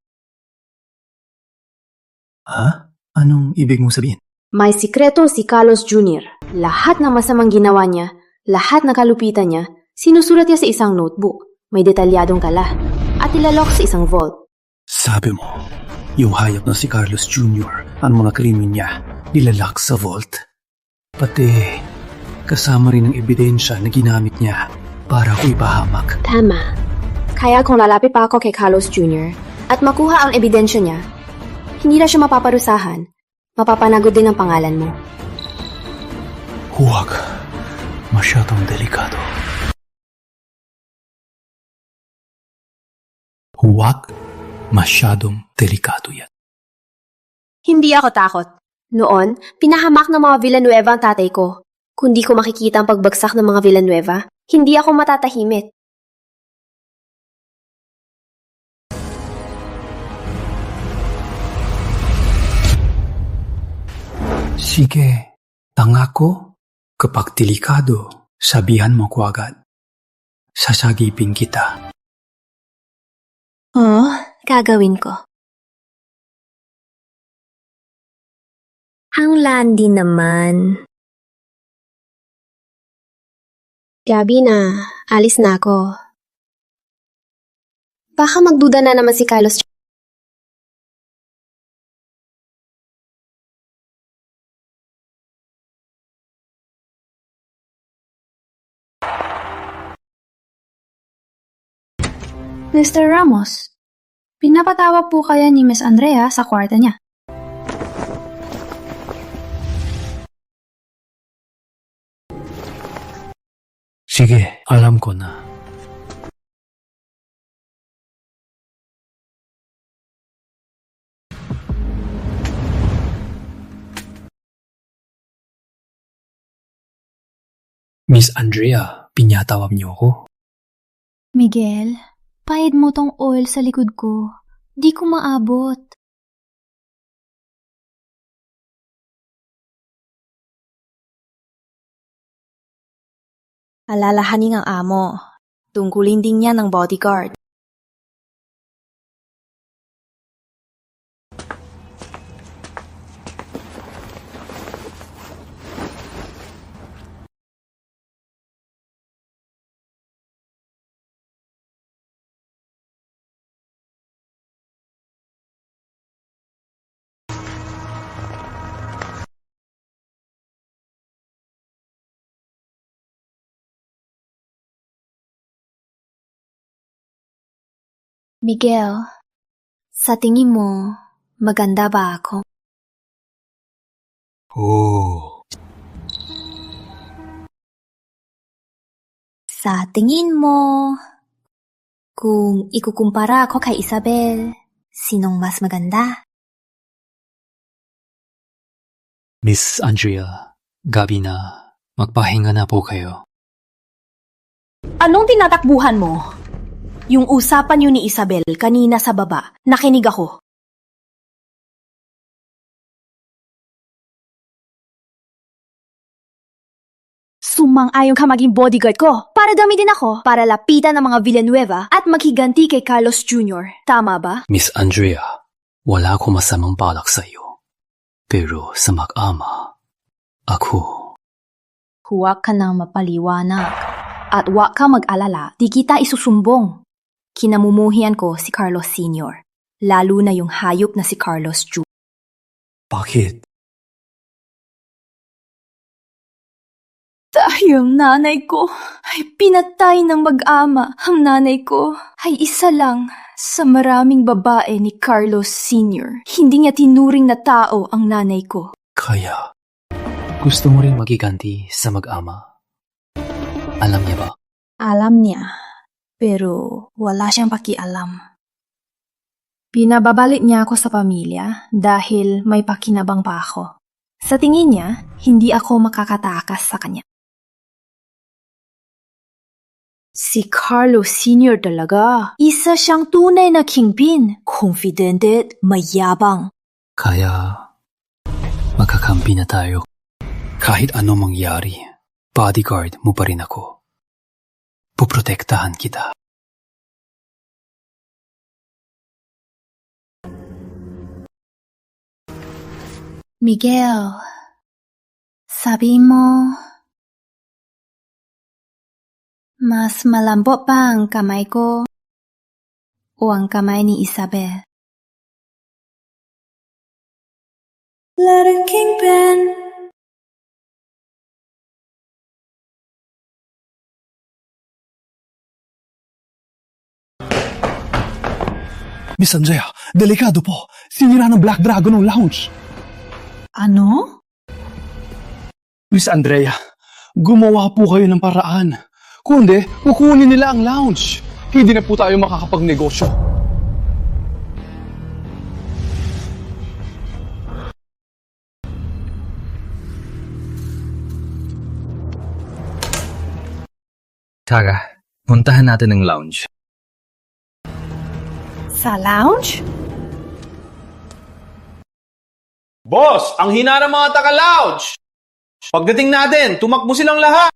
Ha? Anong ibig mong sabihin? May sikreto si Carlos Jr. Lahat ng masamang ginawa niya, lahat ng kalupitan niya, sinusulat niya sa isang notebook. May detalyadong tala at ilalok sa isang vault. Sabi mo, yung hayop na si Carlos Jr., ang mga krimen niya, nilalak sa vault. Pati, kasama rin ang ebidensya na ginamit niya para ko ipahamak. Tama. Kaya kung lalapit pa ako kay Carlos Jr. at makuha ang ebidensya niya, hindi na siya mapaparusahan. Mapapanagod din ang pangalan mo. Huwag. Masyadong delikado. Huwag. Masyadong delikado yan. Hindi ako takot. Noon, pinahamak ng mga Villanueva ang tatay ko. Kung di ko makikita ang pagbagsak ng mga Villanueva, hindi ako matatahimik. Sige, tanga ko. Kapag delikado, sabihan mo ko agad. Sasagipin kita. Oh, gagawin ko. Ang landi naman. Gabi na, alis na ako. Baka magduda na naman si Carlos. Mr. Ramos, pinapatawa po kaya ni Miss Andrea sa kwarta niya. Sige, alam ko na. Miss Andrea, pinyatawag niyo ako. Miguel, pahid mo tong oil sa likod ko. Di ko maabot. Alalahanin ang amo. Tungkulin din niya ng bodyguard. Miguel, sa tingin mo, maganda ba ako? Oh. Sa tingin mo, kung ikukumpara ako kay Isabel, sinong mas maganda? Miss Andrea, gabi na. Magpahinga na po kayo. Anong tinatakbuhan mo? Yung usapan niyo ni Isabel kanina sa baba, nakinig ako. Sumang-ayon ka maging bodyguard ko. Para dami din ako, para lapitan ng mga Villanueva at maghiganti kay Carlos Jr. Tama ba? Miss Andrea, wala akong masamang balak sa iyo. Pero sa mag-ama, ako... Huwag ka nang mapaliwanag. At huwag ka mag-alala, di kita isusumbong. Kinamumuhian ko si Carlos Sr. Lalo na yung hayop na si Carlos Jr. Bakit? Dahil ang nanay ko ay pinatay ng mag-ama. Ang nanay ko ay isa lang sa maraming babae ni Carlos Sr. Hindi niya tinuring na tao ang nanay ko. Kaya, gusto mo rin magiganti sa mag-ama? Alam niya ba? Alam niya, pero wala siyang pakialam. Pinababalik niya ako sa pamilya dahil may pakinabang pa ako. Sa tingin niya, hindi ako makakatakas sa kanya. Si Carlos Sr. talaga. Isa siyang tunay na kingpin. Confident at mayabang. Kaya, magkakampi na tayo. Kahit ano mangyari, bodyguard mo pa rin ako. Puprotektahan kita. Miguel, sabi mo, mas malambot pa ang kamay ko o ang kamay ni Isabel? Letter Kingpin. Miss Andrea, delikado po. Sinira ng Black Dragon ang lounge. Ano? Miss Andrea, gumawa po kayo ng paraan. Kundi, kukunin nila ang lounge. Hindi na po tayo makakapagnegosyo. Tara, puntahan natin ang lounge. Sa lounge? Boss, ang hina ng mga taga-lounge! Pagdating natin, tumakbo silang lahat!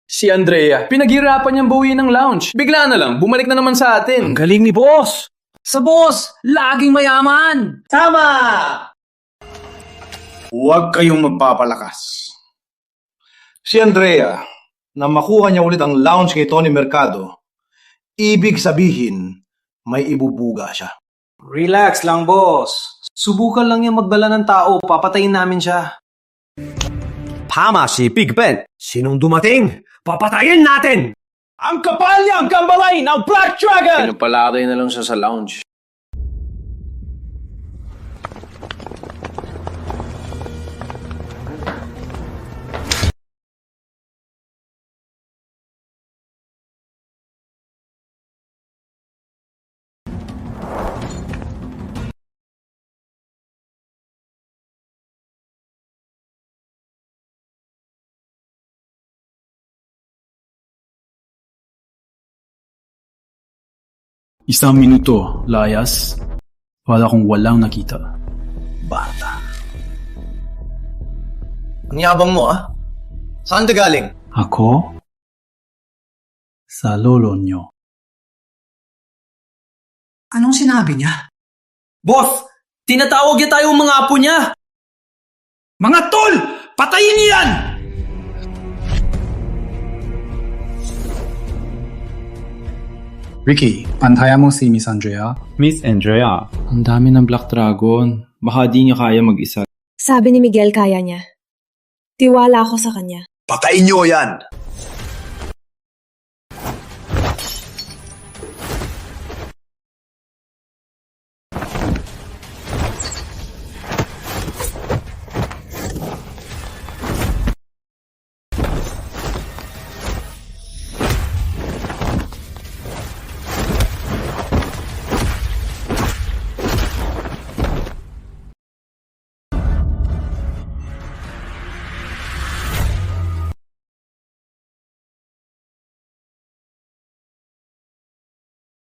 Si Andrea, pinaghirapan niyang bawiin ng lounge. Bigla na lang, bumalik na naman sa atin. Ang galing ni boss! Sa boss, laging mayaman! Tama! Huwag kayong magpapalakas. Si Andrea, na makuha niya ulit ang lounge kay Tony Mercado, ibig sabihin, may ibubuga siya. Relax lang, boss. Subukan lang niya magdala ng tao. Papatayin namin siya. Tama si Big Ben. Sinong dumating? Papatayin natin! Ang kapal niyang gambalay ng Black Dragon! Pinapalakay na lang siya sa lounge. Isang minuto, layas. Wala kong walang nakita. Bata. Ang yabang mo, ah. Saan ka galing? Ako? Sa lolo nyo. Anong sinabi niya? Boss, tinatawag niya tayo mga apo niya. Mga tol! Patayin niyo yan! Ricky, pantayan mo si Miss Andrea. Miss Andrea. Ang dami ng Black Dragon. Baka di niya kaya mag-isa. Sabi ni Miguel kaya niya. Tiwala ako sa kanya. Patayin niyo yan!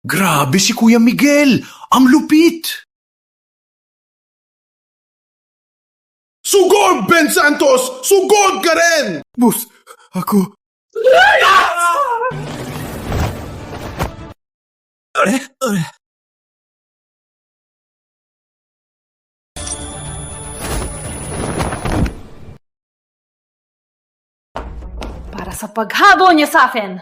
Grabe si Kuya Miguel! Ang lupit! Sugod, Ben Santos! Sugod ka rin! Boss, ako... Para sa paghabol niya sa akin!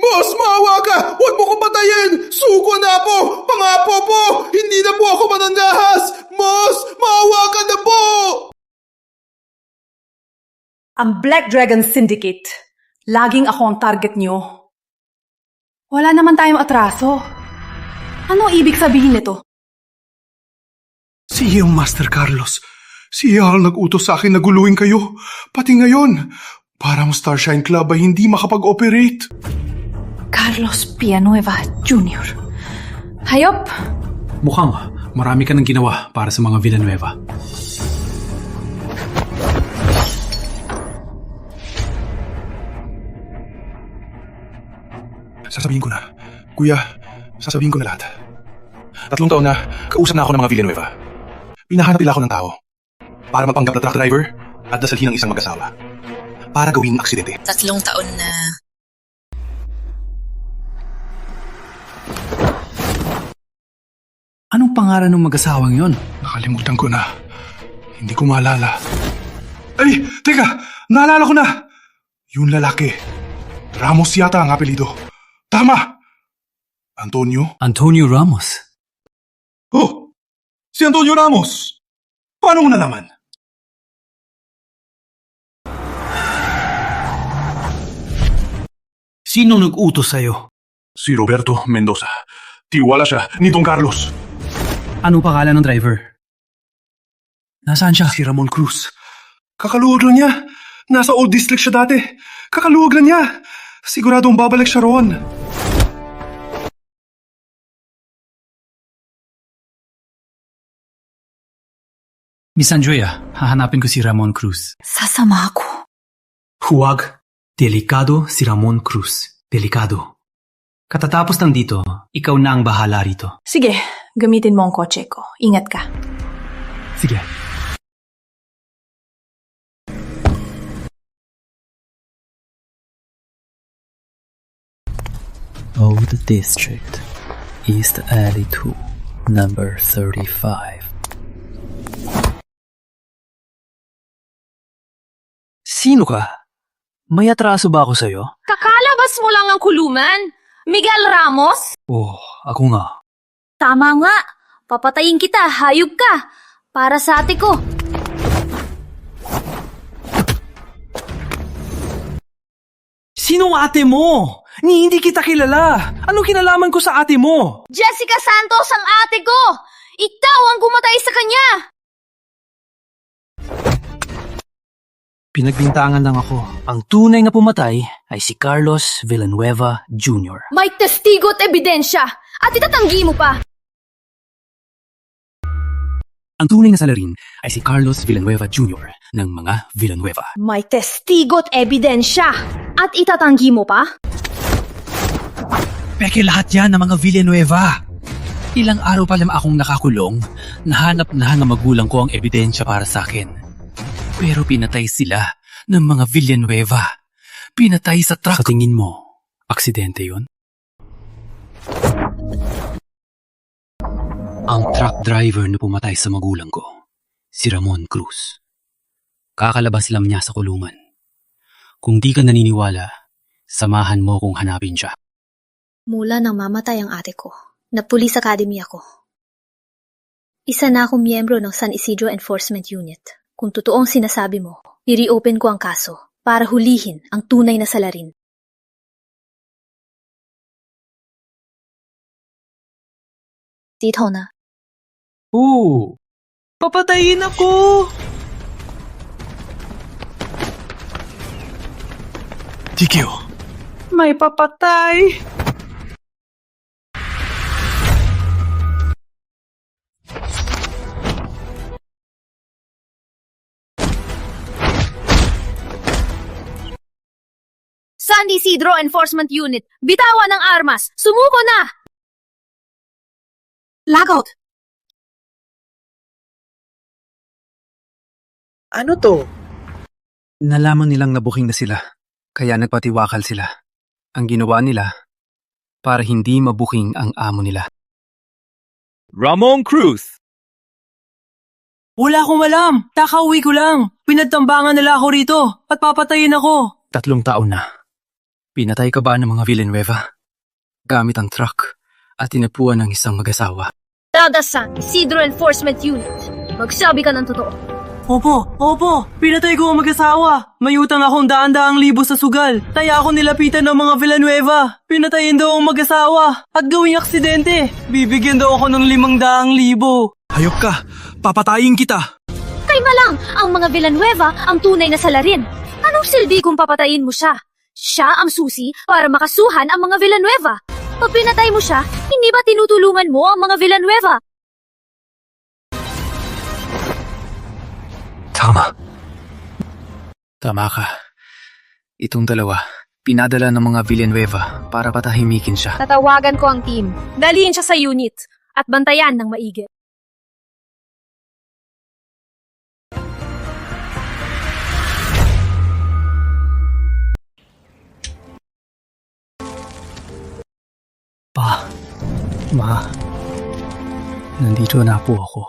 Boss, maawa ka! Huwag mo ko patayin! Suko na po! Pangapo po! Hindi na po ako mananahas! Boss, maawa ka na po! Ang Black Dragon Syndicate. Laging ako ang target niyo. Wala naman tayong atraso. Ano ibig sabihin nito? Si iyong Master Carlos. Si iya ang nag-utos sa akin na guluhin kayo. Pati ngayon. Para ang Starshine Club ay hindi makapag-operate. Carlos Villanueva Jr. Hayop! Mukhang marami ka nang ginawa para sa mga Villanueva. Sasabihin ko na. Kuya, sasabihin ko na lahat. 3 taon na, kausap na ako ng mga Villanueva. Pinahanap nila ako ng tao. Para magpanggap na truck driver at dasalhin ng isang mag-asawa. Para gawing aksidente. 3 taon na. Anong pangalan ng mag-asawang yon? Nakalimutan ko na. Hindi ko maalala. Ay, teka! Naalala ko na! Yung lalaki. Ramos yata ang apelido. Tama! Antonio? Antonio Ramos. Oh! Si Antonio Ramos! Paano mo nalaman? Sino nag-utos sa'yo? Si Roberto Mendoza. Tiwala siya ni Don Carlos. Anong pangalan ng driver? Nasaan siya? Si Ramon Cruz. Kakaluwag lang niya. Nasa old district siya dati. Kakaluwag lang niya. Siguradong babalik siya roon. Miss Andrea, hahanapin ko si Ramon Cruz. Sasama ako. Huwag. Delikado si Ramon Cruz. Delikado. Katatapos ng dito, ikaw na ang bahala rito. Sige, gamitin mo ang kotse ko. Ingat ka. Sige. Old District, East Alley 2, number 35. Sino ka? May atraso ba ako sa'yo? Kakalabas mo lang ang kulungan. Miguel Ramos? Oh, ako nga. Tama nga. Papatayin kita, hayop ka. Para sa ate ko. Sinong ate mo? Hindi kita kilala. Anong kinalaman ko sa ate mo? Jessica Santos ang ate ko. Ikaw ang gumatay sa kanya. Pinagbintangan lang ako. Ang tunay na pumatay ay si Carlos Villanueva Jr. May testigo at ebidensya. At itatanggi mo pa. Ang tunay na salarin ay si Carlos Villanueva Jr. ng mga Villanueva. May testigo at ebidensya. At itatanggi mo pa? Peke lahat yan ng mga Villanueva. Ilang araw pa lang akong nakakulong, nahanap na ng magulang ko ang ebidensya para sa akin. Pero pinatay sila ng mga Villanueva. Pinatay sa truck. Sa tingin mo, aksidente yun? Ang truck driver na pumatay sa magulang ko, si Ramon Cruz. Kakalabas lang niya sa kulungan. Kung di ka naniniwala, samahan mo kung hanapin siya. Mula nang mamatay ang ate ko, na Police Academy ako. Isa na akong miyembro ng San Isidro Enforcement Unit. Kung totoong sinasabi mo, i-reopen ko ang kaso para hulihin ang tunay na salarin. Dito na. Oo! Papatayin ako! Tikyo! May papatay! San Isidro Enforcement Unit, bitawan ng armas! Sumuko na! Lagout! Ano to? Nalaman nilang nabuking na sila, kaya nagpatiwakal sila. Ang ginawa nila, para hindi mabuking ang amo nila. Ramon Cruz! Wala akong alam. Kakauwi ko lang. Pinagtambangan nila ako rito at papatayin ako. 3 taon na. Pinatay ka ba ng mga Villanueva? Gamit ang truck at tinapuan ng isang mag-asawa. Tada San Isidro Enforcement Unit, magsabi ka ng totoo. Opo. Pinatay ko ang mag-asawa. May utang akong 100,000 sa sugal. Kaya ako nilapitan ng mga Villanueva. Pinatayin daw ang mag-asawa. At gawing aksidente, bibigyan daw ako ng 500,000. Hayop ka! Papatayin kita! Kay malang, ang mga Villanueva ang tunay na salarin. Anong silbi kung papatayin mo siya? Siya ang susi para makasuhan ang mga Villanueva. Pag pinatay mo siya, hindi ba tinutulungan mo ang mga Villanueva? Tama ka. Itong dalawa, pinadala ng mga Villanueva para patahimikin siya. Tatawagan ko ang team. Dalhin siya sa unit at bantayan ng maigi. Ma, nandito na po ako.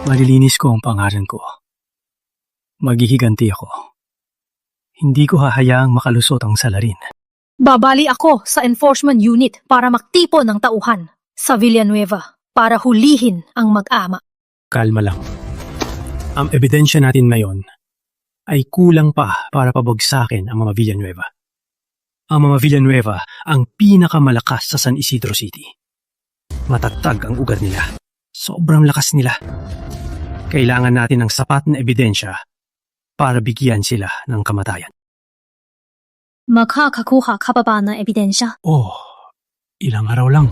Malilinis ko ang pangalan ko. Maghihiganti ako. Hindi ko hahayaang makalusot ang salarin. Babali ako sa enforcement unit para magtipon ng tauhan sa Villanueva para hulihin ang mag-ama. Kalma lang. Ang ebidensya natin ngayon ay kulang pa para pabagsakin ang mga Villanueva. Ang mga Villanueva ang pinakamalakas sa San Isidro City. Matatag ang ugat nila. Sobrang lakas nila. Kailangan natin ng sapat na ebidensya para bigyan sila ng kamatayan. Makakakuha ka pa ba ng ebidensya? Ilang araw lang.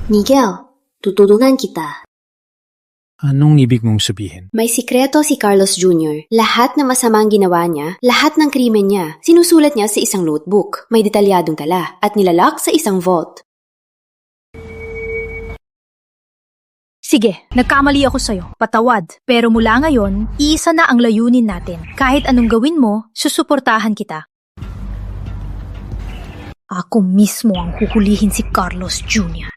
Miguel, tutulungan kita. Anong ibig mong sabihin? May sikreto si Carlos Jr. Lahat ng masamang ginawa niya, lahat ng krimen niya, sinusulat niya sa isang notebook. May detalyadong tala at nilalak sa isang vault. Sige, nagkamali ako sa'yo. Patawad. Pero mula ngayon, iisa na ang layunin natin. Kahit anong gawin mo, susuportahan kita. Ako mismo ang huhulihin si Carlos Jr.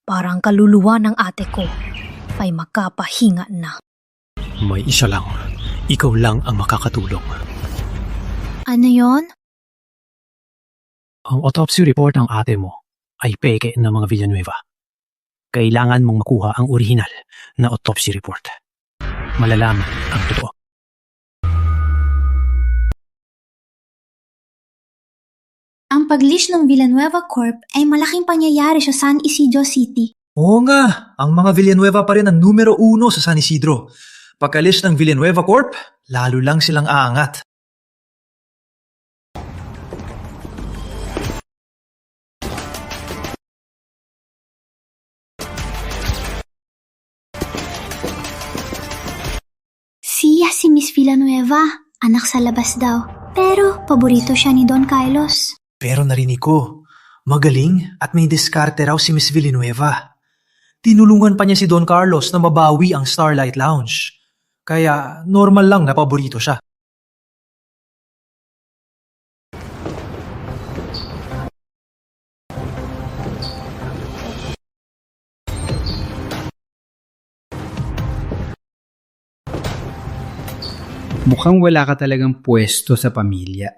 Para ang kaluluwa ng ate ko ay magkapahinga na. May isa lang. Ikaw lang ang makakatulong. Ano yon? Ang autopsy report ng ate mo ay peke ng mga Villanueva. Kailangan mong makuha ang orihinal na autopsy report. Malalaman ang totoo. Ang pag-leash ng Villanueva Corp ay malaking pangyayari sa San Isidro City. Oo nga, ang mga Villanueva pa rin ang numero 1 sa San Isidro. Pagkalis ng Villanueva Corp, lalo lang silang aangat. Siya si Miss Villanueva, anak sa labas daw. Pero paborito siya ni Don Carlos. Pero narinig ko, magaling at may diskarte raw si Miss Villanueva. Tinulungan pa niya si Don Carlos na mabawi ang Starlight Lounge. Kaya normal lang na paborito siya. Mukhang wala ka talagang pwesto sa pamilya.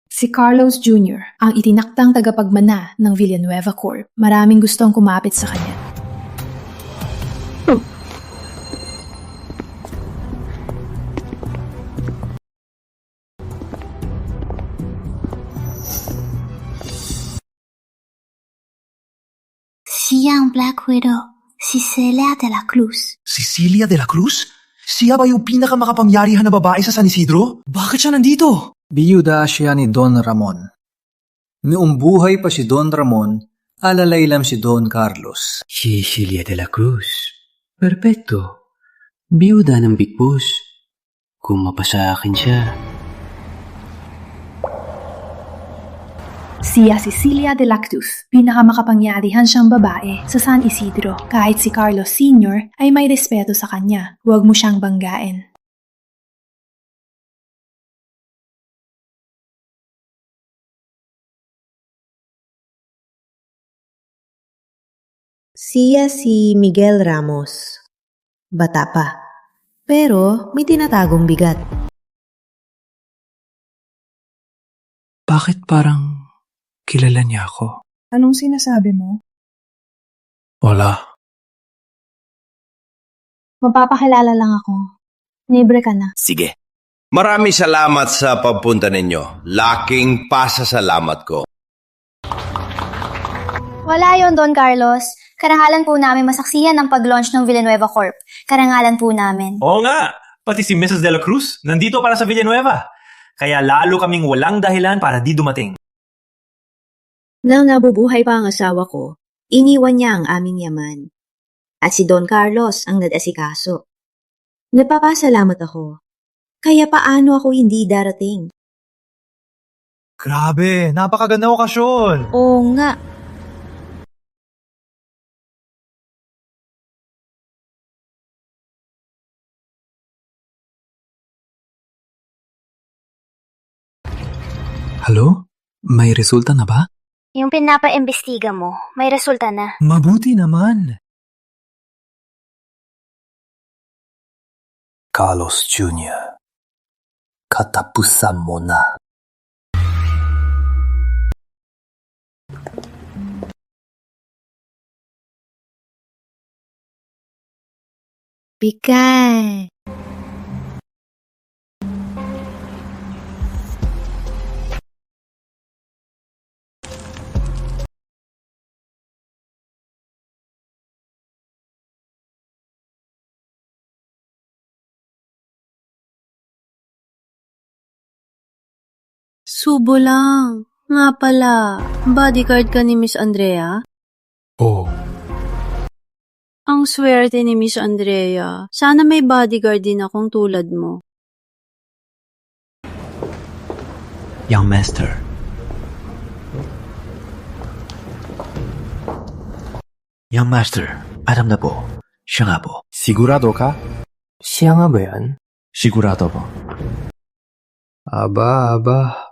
Si Carlos Jr., ang itinaktang tagapagmana ng Villanueva Corp. Maraming gustong kumapit sa kanya. Siya ang Black Widow, si Celia de la Cruz. Cecilia de la Cruz? Siya ba yung pinakamakapangyarihan na babae sa San Isidro? Bakit siya nandito? Biyuda siya ni Don Ramon. Noong buhay pa si Don Ramon, alalay lang si Don Carlos. Si Celia de la Cruz. Perpekto. Biyuda ng Big Boss. Kung mapasa akin siya, Siya Cecilia de Lactus, pinakamakapangyarihan siyang babae sa San Isidro. Kahit si Carlos Sr. ay may respeto sa kanya, huwag mo siyang banggain. Siya si Miguel Ramos. Bata pa, pero may tinatagong bigat. Bakit parang kilala niya ako? Anong sinasabi mo? Wala. Mapapakilala lang ako. Libre ka na. Sige. Maraming salamat sa pagpunta ninyo. Laking pasasalamat ko. Wala yon, Don Carlos. Karangalan po namin masaksiyan ang pag-launch ng Villanueva Corp. Karangalan po namin. Oo nga, pati si Mrs. De La Cruz nandito para sa Villanueva. Kaya lalo kaming walang dahilan para di dumating. Nang nabubuhay pa ang asawa ko, iniwan niya ang aming yaman. At si Don Carlos ang nag-asikaso. Napapasalamat ako. Kaya paano ako hindi darating? Grabe, napakaganda okasyon. Oo nga. Halo? May resulta na ba? Yung pinapa-imbestiga mo, may resulta na. Mabuti naman. Carlos Jr., katapusan mo na. Bigay. Subo lang. Nga pala, bodyguard ka ni Miss Andrea? Oo. Ang swerte ni Miss Andrea. Sana may bodyguard din akong tulad mo. Young Master. Young Master, alam na po. Siya nga po. Sigurado ka? Siya nga ba yan? Sigurado po. Aba,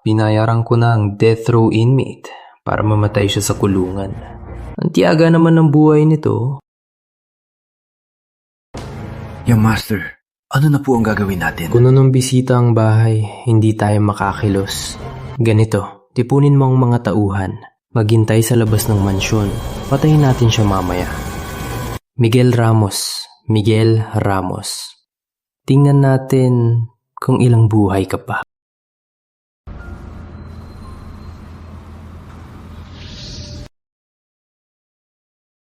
binayaran ko na ang death row inmate para mamatay siya sa kulungan. Ang tiyaga naman ng buhay nito. Young Master, ano na po ang gagawin natin? Puno ng bisita ang bahay, hindi tayo makakilos. Ganito, tipunin mo ang mga tauhan. Maghintay sa labas ng mansyon. Patayin natin siya mamaya. Miguel Ramos. Tingnan natin kung ilang buhay ka pa.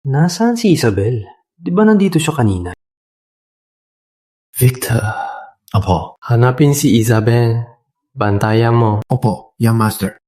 Nasaan si Isabel? Di ba nandito siya kanina? Victor. Opo. Hanapin si Isabel. Bantayan mo. Opo, Young Master.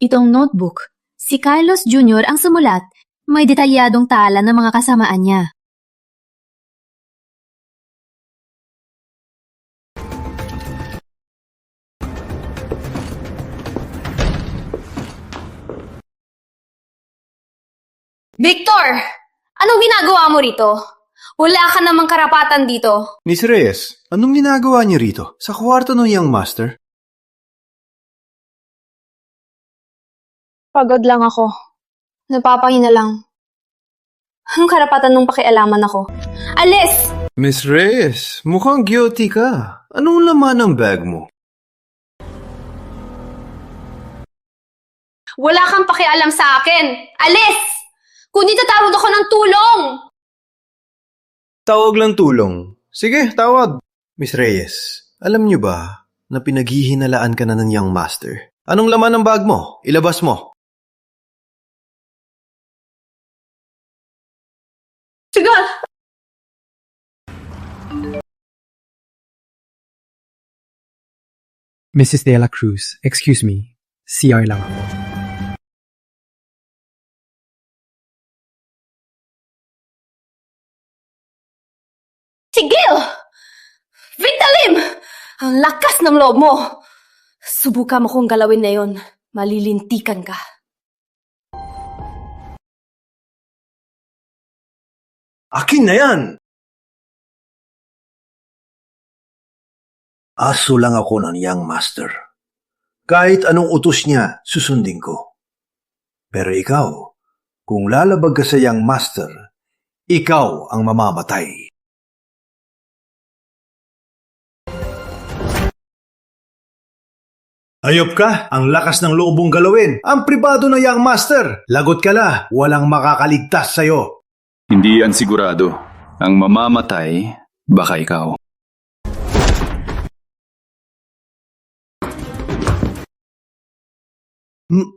Itong notebook, si Carlos Jr. ang sumulat. May detalyadong tala ng mga kasamaan niya. Victor! Anong ginagawa mo rito? Wala ka namang karapatan dito. Miss Reyes, anong ginagawa niyo rito? Sa kwarto ng Young Master? Pagod lang ako. Napapahina lang. Ang karapatan nung pakialaman ako. Alis! Miss Reyes, mukhang guilty ka. Anong laman ng bag mo? Wala kang pakialam sa akin! Alis! Kundi tatawag ako ng tulong! Tawag lang tulong. Sige, tawag. Miss Reyes, alam niyo ba na pinaghihinalaan ka na ng young master? Anong laman ng bag mo? Ilabas mo. Sige! Mrs. De La Cruz, excuse me. CR lang ako. Tigil! Vitalim! Ang lakas ng loob mo! Subukan mo kong galawin na yon. Malilintikan ka. Akin na yan! Aso lang ako ng young master. Kahit anong utos niya, susundin ko. Pero ikaw, kung lalabag ka sa young master, ikaw ang mamamatay. Ayop ka, ang lakas ng loob mong galawin. Ang pribado ng young master. Lagot ka na, walang makakaligtas sa'yo. Hindi yan sigurado. Ang mamamatay, baka ikaw.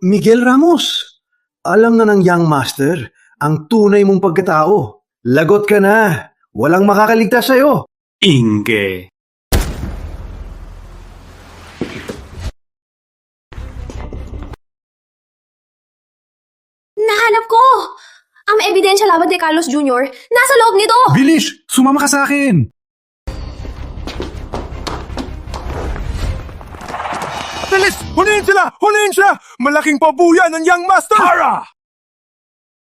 Miguel Ramos, alam na ng young master ang tunay mong pagkatao. Lagot ka na, walang makakaligtas sa'yo. Inge. Nahanap ko! Ang ebidensya laban kay Carlos Jr. nasa loob nito! Bilis! Sumama ka sa akin! Bilis! Huliin sila! Huliin sila! Malaking pabuya ng young master! Hara!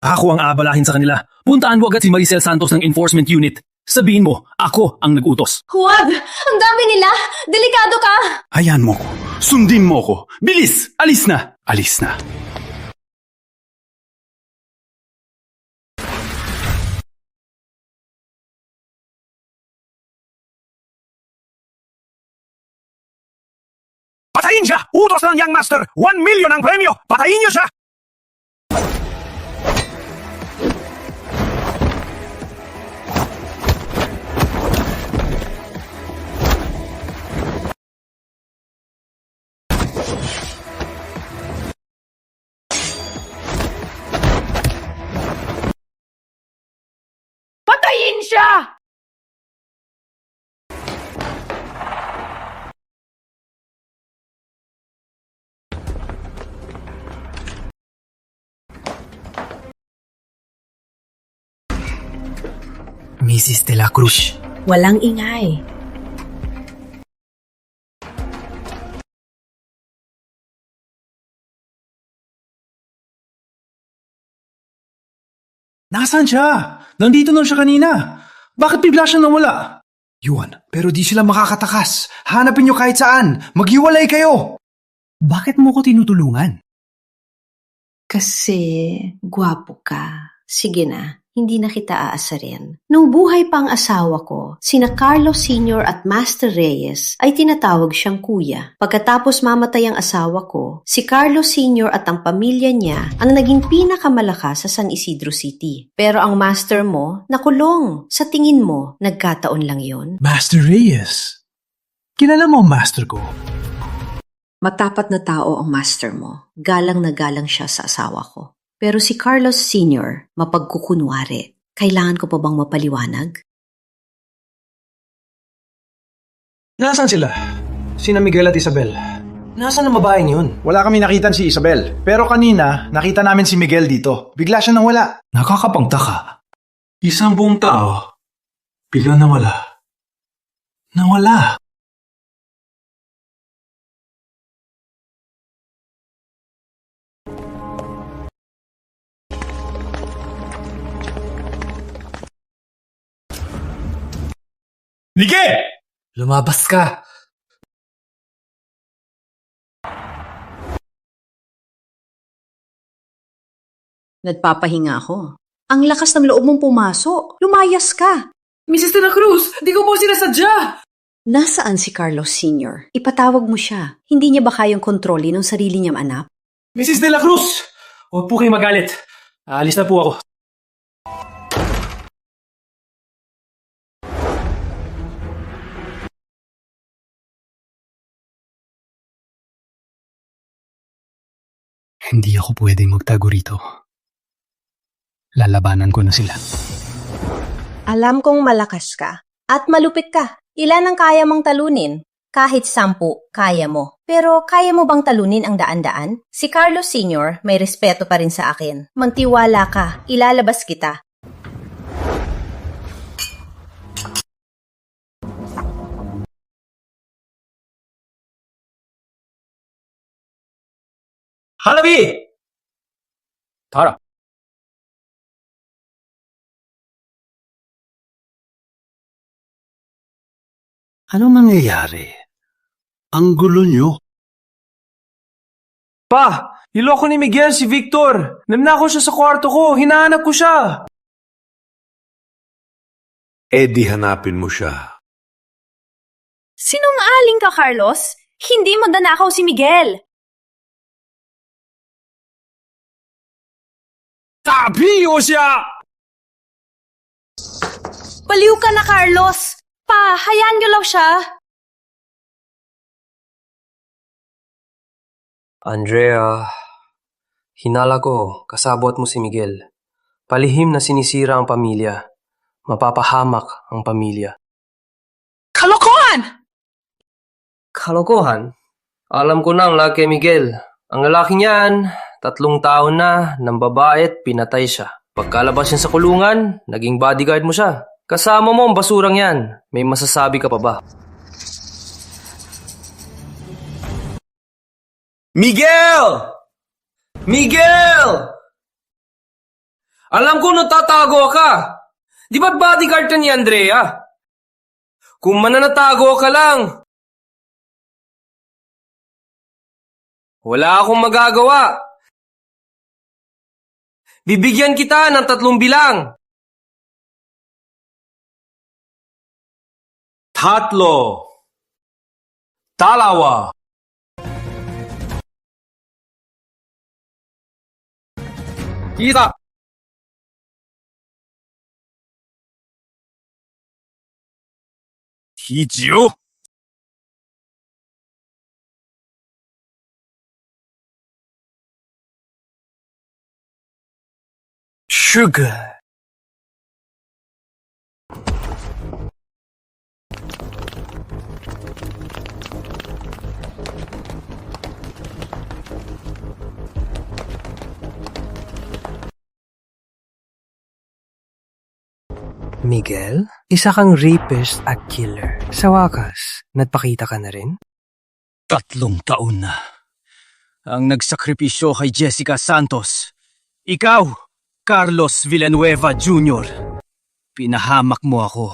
Ako ang abalahin sa kanila. Puntaan mo agad si Maricel Santos ng Enforcement Unit. Sabihin mo, ako ang nag-utos. Huwag! Ang dami nila! Delikado ka! Ayan mo ko. Sundin mo ko. Bilis! Alis na! Alis na. Patayin siya! Utos ng young master! 1 million ang premyo! Patayin niyo siya! Patayin siya! Mrs. De La Cruz. Walang ingay. Nasaan siya? Nandito na siya kanina. Bakit bigla siya nawala? Yuan, pero di sila makakatakas. Hanapin niyo kahit saan. Maghiwalay kayo. Bakit mo ko tinutulungan? Kasi gwapo ka. Sige na, hindi na kita aasarin. Nung buhay pa ang asawa ko, sina Carlos Sr. at Master Reyes ay tinatawag siyang kuya. Pagkatapos mamatay ang asawa ko, si Carlos Sr. at ang pamilya niya ang naging pinakamalakas sa San Isidro City. Pero ang master mo, nakulong. Sa tingin mo, nagkataon lang yon? Master Reyes. Kilala mo ang master ko? Matapat na tao ang master mo. Galang na galang siya sa asawa ko. Pero si Carlos Sr., mapagkukunwari. Kailangan ko pa bang mapaliwanag? Nasaan sila? Sina Miguel at Isabel. Nasaan ang babaeng yun? Wala kami nakita si Isabel. Pero kanina, nakita namin si Miguel dito. Bigla siya nawala. Nakakapagtaka. Isang buong tao. Bigla nawala. Nawala. Lige! Lumabas ka! Nagpapahinga ako. Ang lakas ng loob mong pumasok. Lumayas ka. Mrs. De La Cruz, di ko po sinasadya! Nasaan si Carlos Sr.? Ipatawag mo siya. Hindi niya ba kayang kontrolin ng sarili niyang anak? Mrs. De La Cruz! Huwag po kayong magalit. Aalis na po ako. Hindi ako pwedeng magtago rito. Lalabanan ko na sila. Alam kong malakas ka at malupit ka. Ilan ang kaya mong talunin? Kahit 10, kaya mo. Pero kaya mo bang talunin ang daan-daan? Si Carlos Sr. may respeto pa rin sa akin. Magtiwala ka, ilalabas kita. Hanabi! Tara. Anong nangyayari? Ang gulo nyo. Pa! Niloko ni Miguel si Victor! Namnako siya sa kwarto ko! Hinahanap ko siya! Di hanapin mo siya. Sinungaling ka, Carlos? Hindi mo nanakaw si Miguel. Tabi ko siya! Baliw ka na, Carlos! Pa, hayaan niyo lang siya. Andrea, hinala ko, kasabot mo si Miguel. Palihim na sinisira ang pamilya. Mapapahamak ang pamilya. Kalokohan! Kalokohan? Alam ko na ang laki kay Miguel. Ang lalaki niyan, 3 taon na, ng babae at pinatay siya. Pagkalabas niya sa kulungan, naging bodyguard mo siya. Kasama mo ang basurang yan. May masasabi ka pa ba? Miguel! Miguel! Alam ko natatago ka. Di ba't bodyguard ka ni Andrea? Kung mananatago ka lang. Wala akong magagawa. Bibigyan kita ng 3 bilang. 3, 2, 1. Hijyo! Sugar. Miguel, isa kang rapist at killer. Sa wakas, nagpakita ka na rin? 3 taon na ang nagsakripisyo kay Jessica Santos. Ikaw, Carlos Villanueva Jr. Pinahamak mo ako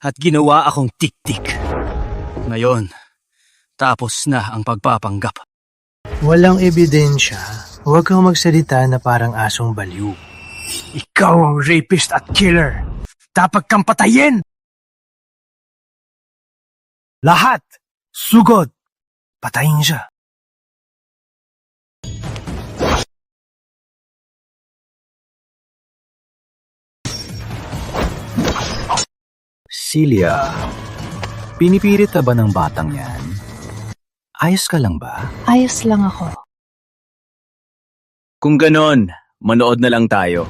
at ginawa akong tik-tik. Ngayon, tapos na ang pagpapanggap. Walang ebidensya. Huwag kang magsalita na parang asong baliw. Ikaw ang rapist at killer. Dapat kang patayin! Lahat! Sugod! Patayin siya. Celia, pinipilit ka ba ng batang yan? Ayos ka lang ba? Ayos lang ako. Kung ganon, manood na lang tayo.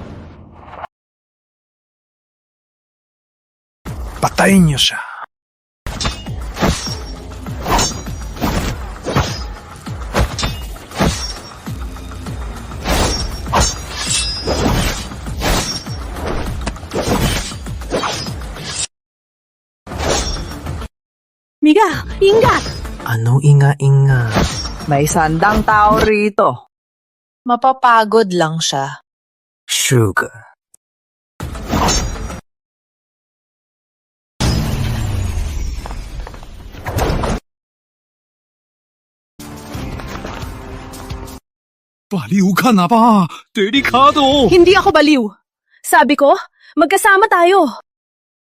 Patayin niyo siya. Miga, ingat! Anong inga-inga? May sandang tao rito. Mapapagod lang siya. Sugar. Baliw ka na ba? Delikado! Hindi ako baliw. Sabi ko, magkasama tayo.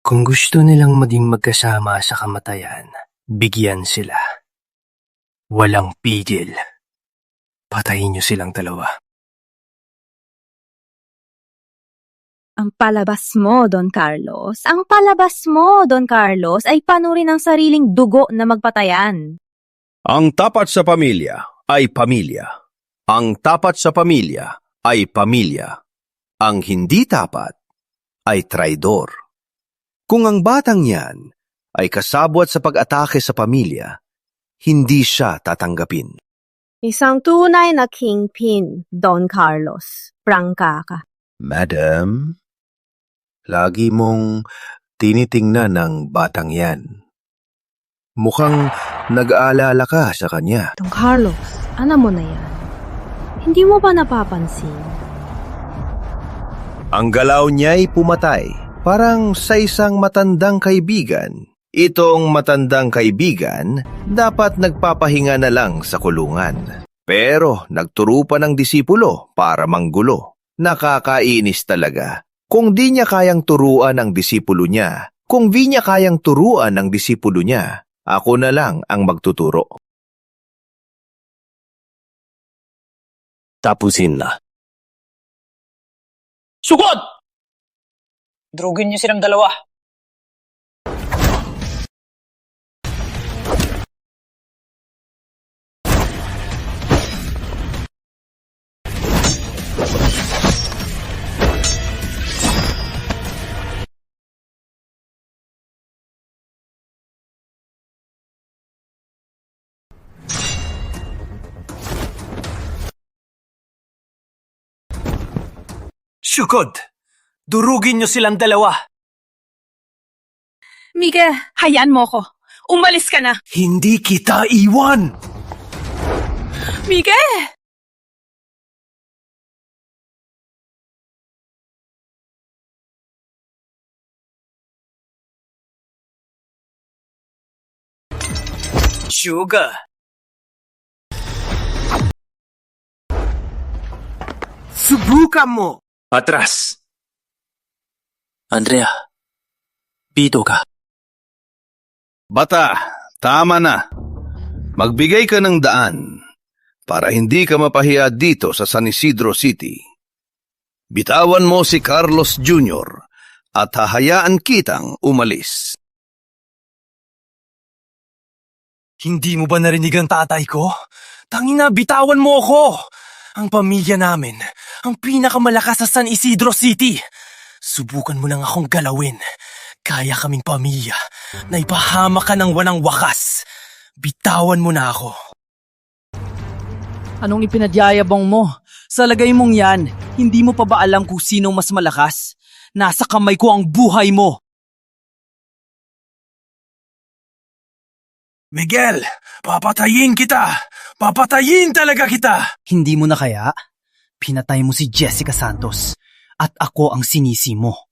Kung gusto nilang maging magkasama sa kamatayan, bigyan sila. Walang pigil. Patayin niyo silang 2. Ang palabas mo, Don Carlos, ang palabas mo, Don Carlos, ay panurin ang sariling dugo na magpatayan. Ang tapat sa pamilya ay pamilya. Ang tapat sa pamilya ay pamilya. Ang hindi tapat ay traidor. Kung ang batang yan ay kasabwat sa pag-atake sa pamilya, hindi siya tatanggapin. Isang tunay na kingpin, Don Carlos. Prangka ka. Madam, lagi mong tinitingnan ng batang yan. Mukhang nag-aalala ka sa kanya. Don Carlos, alam mo na yan. Hindi mo ba napapansin? Ang galaw niya'y pumatay, parang sa isang matandang kaibigan. Itong matandang kaibigan dapat nagpapahinga na lang sa kulungan. Pero nagturo pa ng disipulo para manggulo. Nakakainis talaga. Kung di niya kayang turuan ang disipulo niya, ako na lang ang magtuturo. Tapusin na. Sugod! Drugin niyo silang dalawa. Sugod! Durugin niyo silang dalawa. Miguel, hayaan mo ko. Umalis ka na. Hindi kita iwan! Miguel! Sugar! Subukan mo! Atras! Andrea, pito ka. Bata, tama na. Magbigay ka ng daan para hindi ka mapahiya dito sa San Isidro City. Bitawan mo si Carlos Jr. at hahayaan kitang umalis. Hindi mo ba narinig ang tatay ko? Tangina, bitawan mo ako! Ang pamilya namin, ang pinakamalakas sa San Isidro City. Subukan mo lang akong galawin. Kaya kaming pamilya na ipahamak ka ng walang wakas. Bitawan mo na ako. Anong ipinadyayabang mo? Sa lagay mong yan, hindi mo pa ba alam kung sinong mas malakas? Nasa kamay ko ang buhay mo. Miguel, papatayin kita! Papatayin talaga kita! Hindi mo na kaya? Pinatay mo si Jessica Santos at ako ang sinisi mo.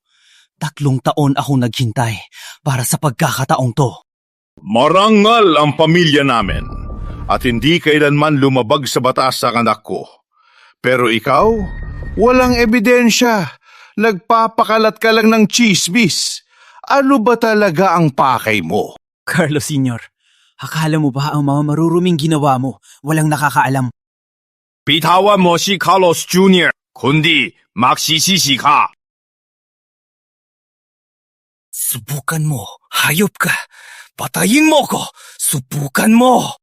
3 taon akong naghintay para sa pagkakataong to. Marangal ang pamilya namin at hindi kailanman lumabag sa batas sa anak ko. Pero ikaw, walang ebidensya. Nagpapakalat ka lang ng chismis. Ano ba talaga ang pakay mo? Carlos Sr., akala mo ba ang mga maruruming ginawa mo walang nakakaalam? Bitawan mo si Carlos Jr. kundi magsisisi ka. Subukan mo, hayop ka. Patayin mo ko. Subukan mo.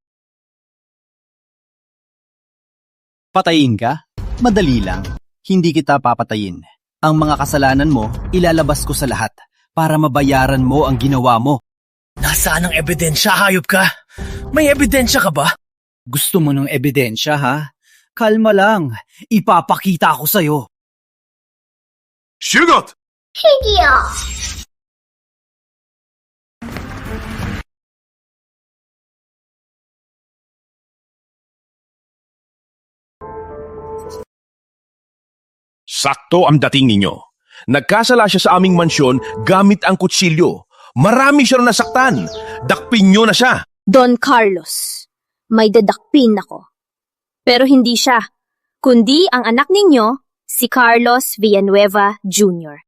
Patayin ka? Madali lang. Hindi kita papatayin. Ang mga kasalanan mo, ilalabas ko sa lahat para mabayaran mo ang ginawa mo. Nasaan ang ebidensya, hayop ka? May ebidensya ka ba? Gusto mo ng ebidensya, ha? Kalma lang. Ipapakita ko sa'yo. Sugot! Higyo! Sakto ang dating ninyo. Nagkasala siya sa aming mansyon gamit ang kutsilyo. Marami siya nasaktan. Dakpin nyo na siya. Don Carlos, may dadakpin ako. Pero hindi siya, kundi ang anak ninyo, si Carlos Villanueva Jr.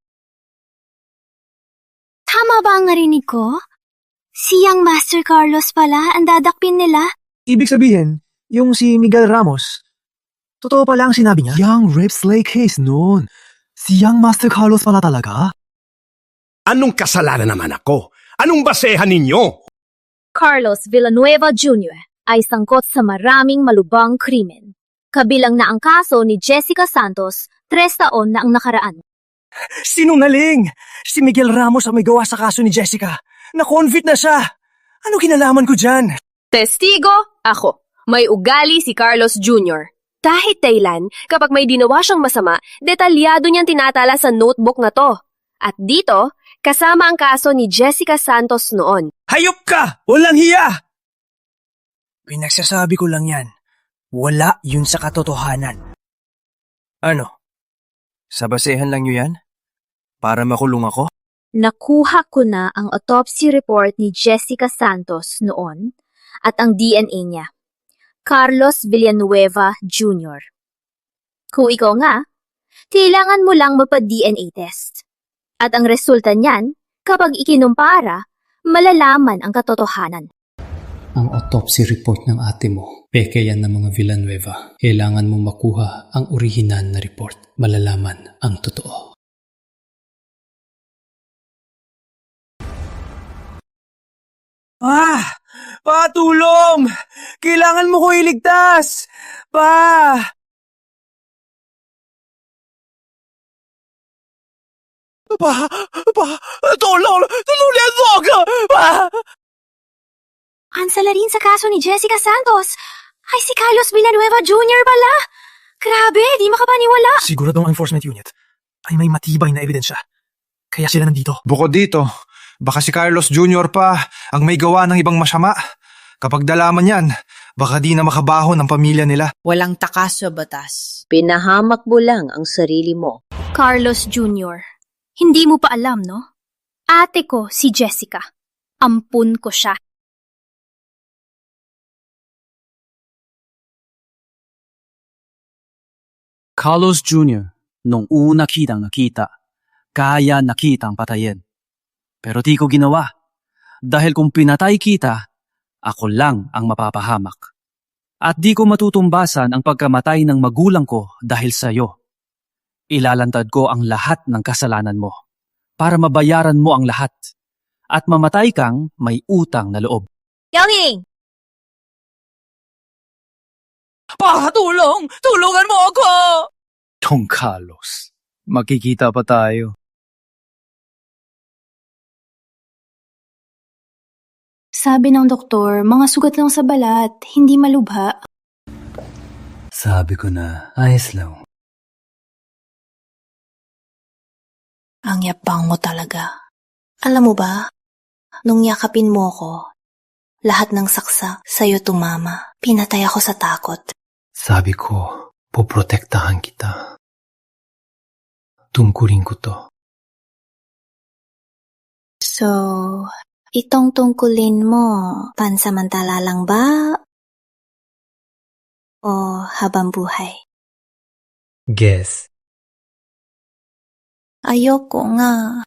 Tama ba ang narinig ko? Siyang Master Carlos pala ang dadakpin nila? Ibig sabihin, yung si Miguel Ramos, totoo pala ang sinabi niya? Yung rape slay case noon. Siyang Master Carlos pala talaga? Anong kasalanan naman ako? Anong basehan ninyo? Carlos Villanueva Jr. ay sangkot sa maraming malubhang krimen. Kabilang na ang kaso ni Jessica Santos, 3 taon na ang nakaraan. Sinungaling! Si Miguel Ramos ang may gawa sa kaso ni Jessica. Na-convict na siya. Ano kinalaman ko dyan? Testigo, ako. May ugali si Carlos Jr. Kahit kailan, kapag may ginawa siyang masama, detalyado niyang tinatala sa notebook na to. At dito, kasama ang kaso ni Jessica Santos noon. Hayop ka! Walang hiya! Pinagsasabi ko lang yan. Wala yun sa katotohanan. Ano? Sa basehan lang nyo yan? Para makulong ako? Nakuha ko na ang autopsy report ni Jessica Santos noon at ang DNA niya. Carlos Villanueva Jr. Kung ikaw nga, kailangan mo lang mapa-DNA test. At ang resulta niyan, kapag ikinumpara, malalaman ang katotohanan. Ang autopsy report ng ate mo, peke yan ng mga Villanueva. Kailangan mong makuha ang orihinal na report. Malalaman ang totoo. Tulong! Kailangan mo ko iligtas! Tulong! Tulungan mo ako! Ang salarin sa kaso ni Jessica Santos ay si Carlos Villanueva Jr. pala. Grabe, di makapaniwala. Siguradong ang enforcement unit ay may matibay na ebidensya. Kaya sila nandito. Bukod dito, baka si Carlos Jr. pa ang may gawa ng ibang masama. Kapag dalaman yan, baka di na makabaho ng pamilya nila. Walang takas sa batas. Pinahamak mo lang ang sarili mo. Carlos Jr., hindi mo pa alam, no? Ate ko si Jessica. Ampun ko siya. Carlos Jr., nung una kitang nakita, kaya nakitang patayin. Pero di ko ginawa. Dahil kung pinatay kita, ako lang ang mapapahamak. At di ko matutumbasan ang pagkamatay ng magulang ko dahil sa'yo. Ilalantad ko ang lahat ng kasalanan mo para mabayaran mo ang lahat. At mamatay kang may utang na loob. Yanging! Tulong! Tulungan mo ako! Don Carlos, makikita pa tayo. Sabi ng doktor, mga sugat lang sa balat, hindi malubha. Sabi ko na, ayos lang. Ang yapang mo talaga. Alam mo ba, nung yakapin mo ko, lahat ng saksak sa'yo tumama. Pinatay ako sa takot. Sabi ko, poprotektahan kita. Tungkulin ko to. So, itong tungkulin mo, pansamantala lang ba? O habang buhay? Guess. Ayoko nga.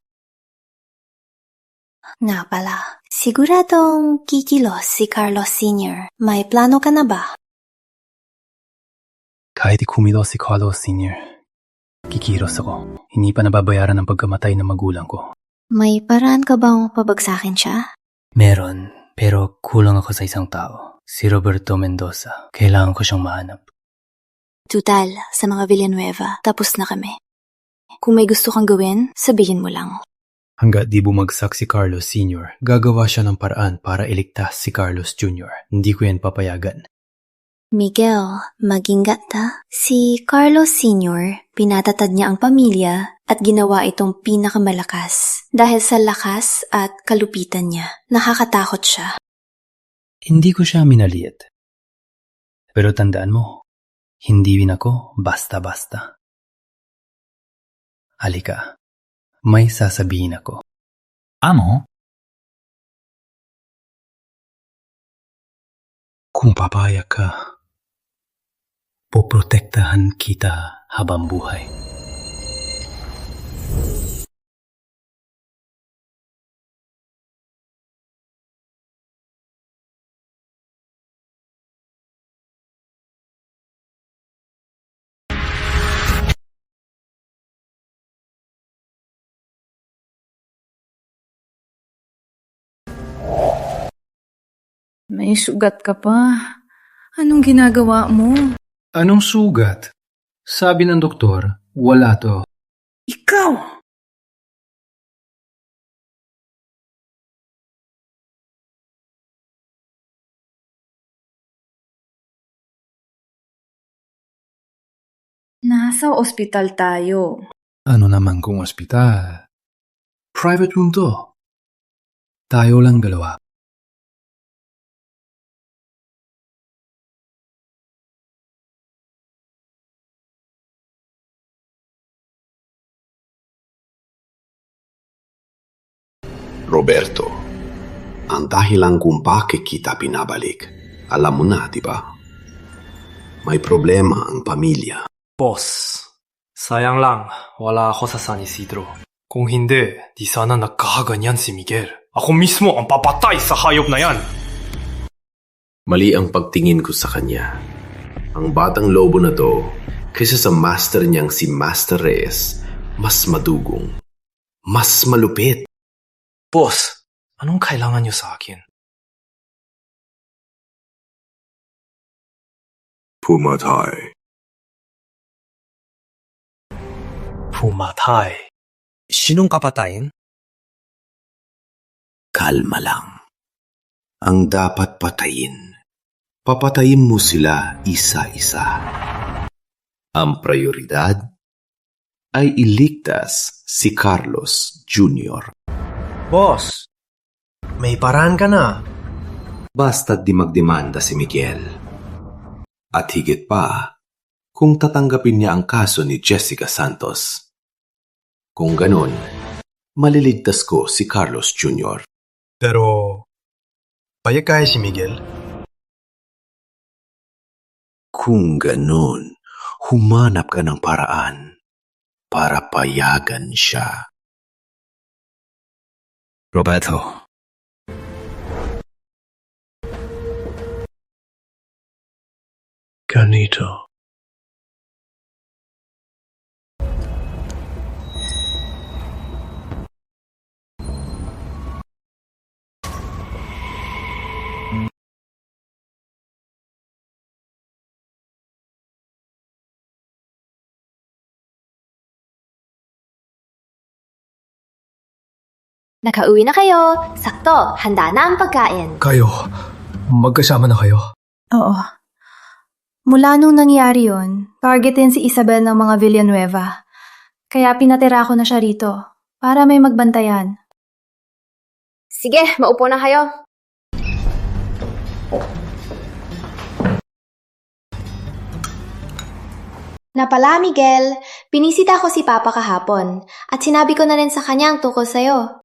Nga pala, siguradong kikilos si Carlos Sr. May plano ka na ba? Kahit kumilos si Carlos Sr., kikilos ako. Hindi pa nababayaran ang pagkamatay ng magulang ko. May paraan ka bang pabagsakin siya? Meron, pero kulang ako sa isang tao. Si Roberto Mendoza. Kailangan ko siyang mahanap. Tutal, sa mga Villanueva, tapos na kami. Kung may gusto kang gawin, sabihin mo lang. Hanggat di bumagsak si Carlos Sr., gagawa siya ng paraan para iligtas si Carlos Jr. Hindi ko yan papayagan. Miguel, mag-ingat ha. Si Carlos Sr., pinatatad niya ang pamilya at ginawa itong pinakamalakas. Dahil sa lakas at kalupitan niya, nakakatakot siya. Hindi ko siya minaliit. Pero tandaan mo, hindi rin ako basta-basta. Halika, may sasabihin ako. Ano? Kung papayag ka, poprotektahan kita habang buhay. May sugat ka pa. Anong ginagawa mo? Anong sugat? Sabi ng doktor, wala to. Ikaw! Nasa ospital tayo. Ano naman kung ospital? Private room to. Tayo lang dalawa. Roberto, ang dahilan kung bakit kita pinabalik, alam mo na, di ba? May problema ang pamilya. Boss, sayang lang wala ako sa San Isidro. Kung hindi, di sana nagkakaganyan si Miguel. Ako mismo ang papatay sa hayop na yan! Mali ang pagtingin ko sa kanya. Ang batang lobo na to, kaysa sa master niyang si Master Reyes, mas madugong, mas malupit. Boss, anong kailangan niyo sa akin? Pumatay. Pumatay? Sinong kapatayin? Kalma lang. Ang dapat patayin, papatayin mo sila isa-isa. Ang prioridad ay iligtas si Carlos Jr. Boss, may paraan ka na. Basta di magdemanda si Miguel. At higit pa, kung tatanggapin niya ang kaso ni Jessica Santos. Kung ganon, maliligtas ko si Carlos Jr. Pero, payag kaya si Miguel? Kung ganon, humanap ka ng paraan para payagan siya. Roberto. Ganito. Nakauwi na kayo. Sakto, handa na ang pagkain. Kayo, magkasama na kayo. Oo. Mula nung nangyari yun, targetin si Isabel ng mga Villanueva. Kaya pinatira ko na siya rito, para may magbantayan. Sige, maupo na kayo. Napala, Miguel. Pinisita ko si Papa kahapon at sinabi ko na rin sa kanya ang tungkol sa'yo.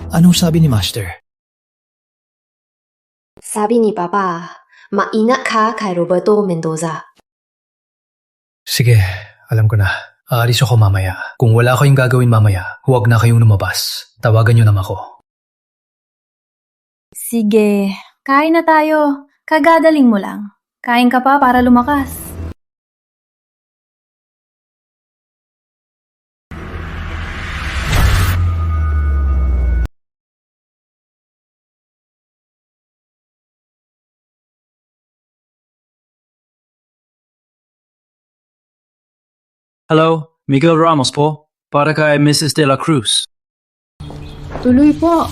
Anong sabi ni Master? Sabi ni Papa, maingat ka kay Roberto Mendoza. Sige, alam ko na. Aalis ako mamaya. Kung wala kayong gagawin mamaya, huwag na kayong lumabas. Tawagan niyo naman ako. Sige, kain na tayo. Kagadaling mo lang. Kain ka pa para lumakas. Hello, Miguel Ramos po. Para kay Mrs. De La Cruz. Tuloy po.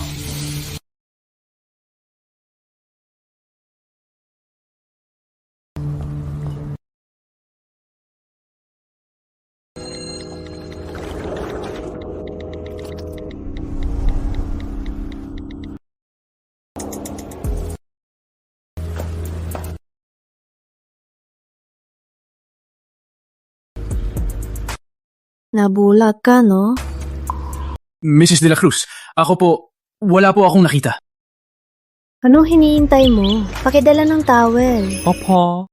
Nabulag ka, no? Mrs. De La Cruz, ako po, wala po akong nakita. Anong hinihintay mo? Pakidala ng towel. Opo.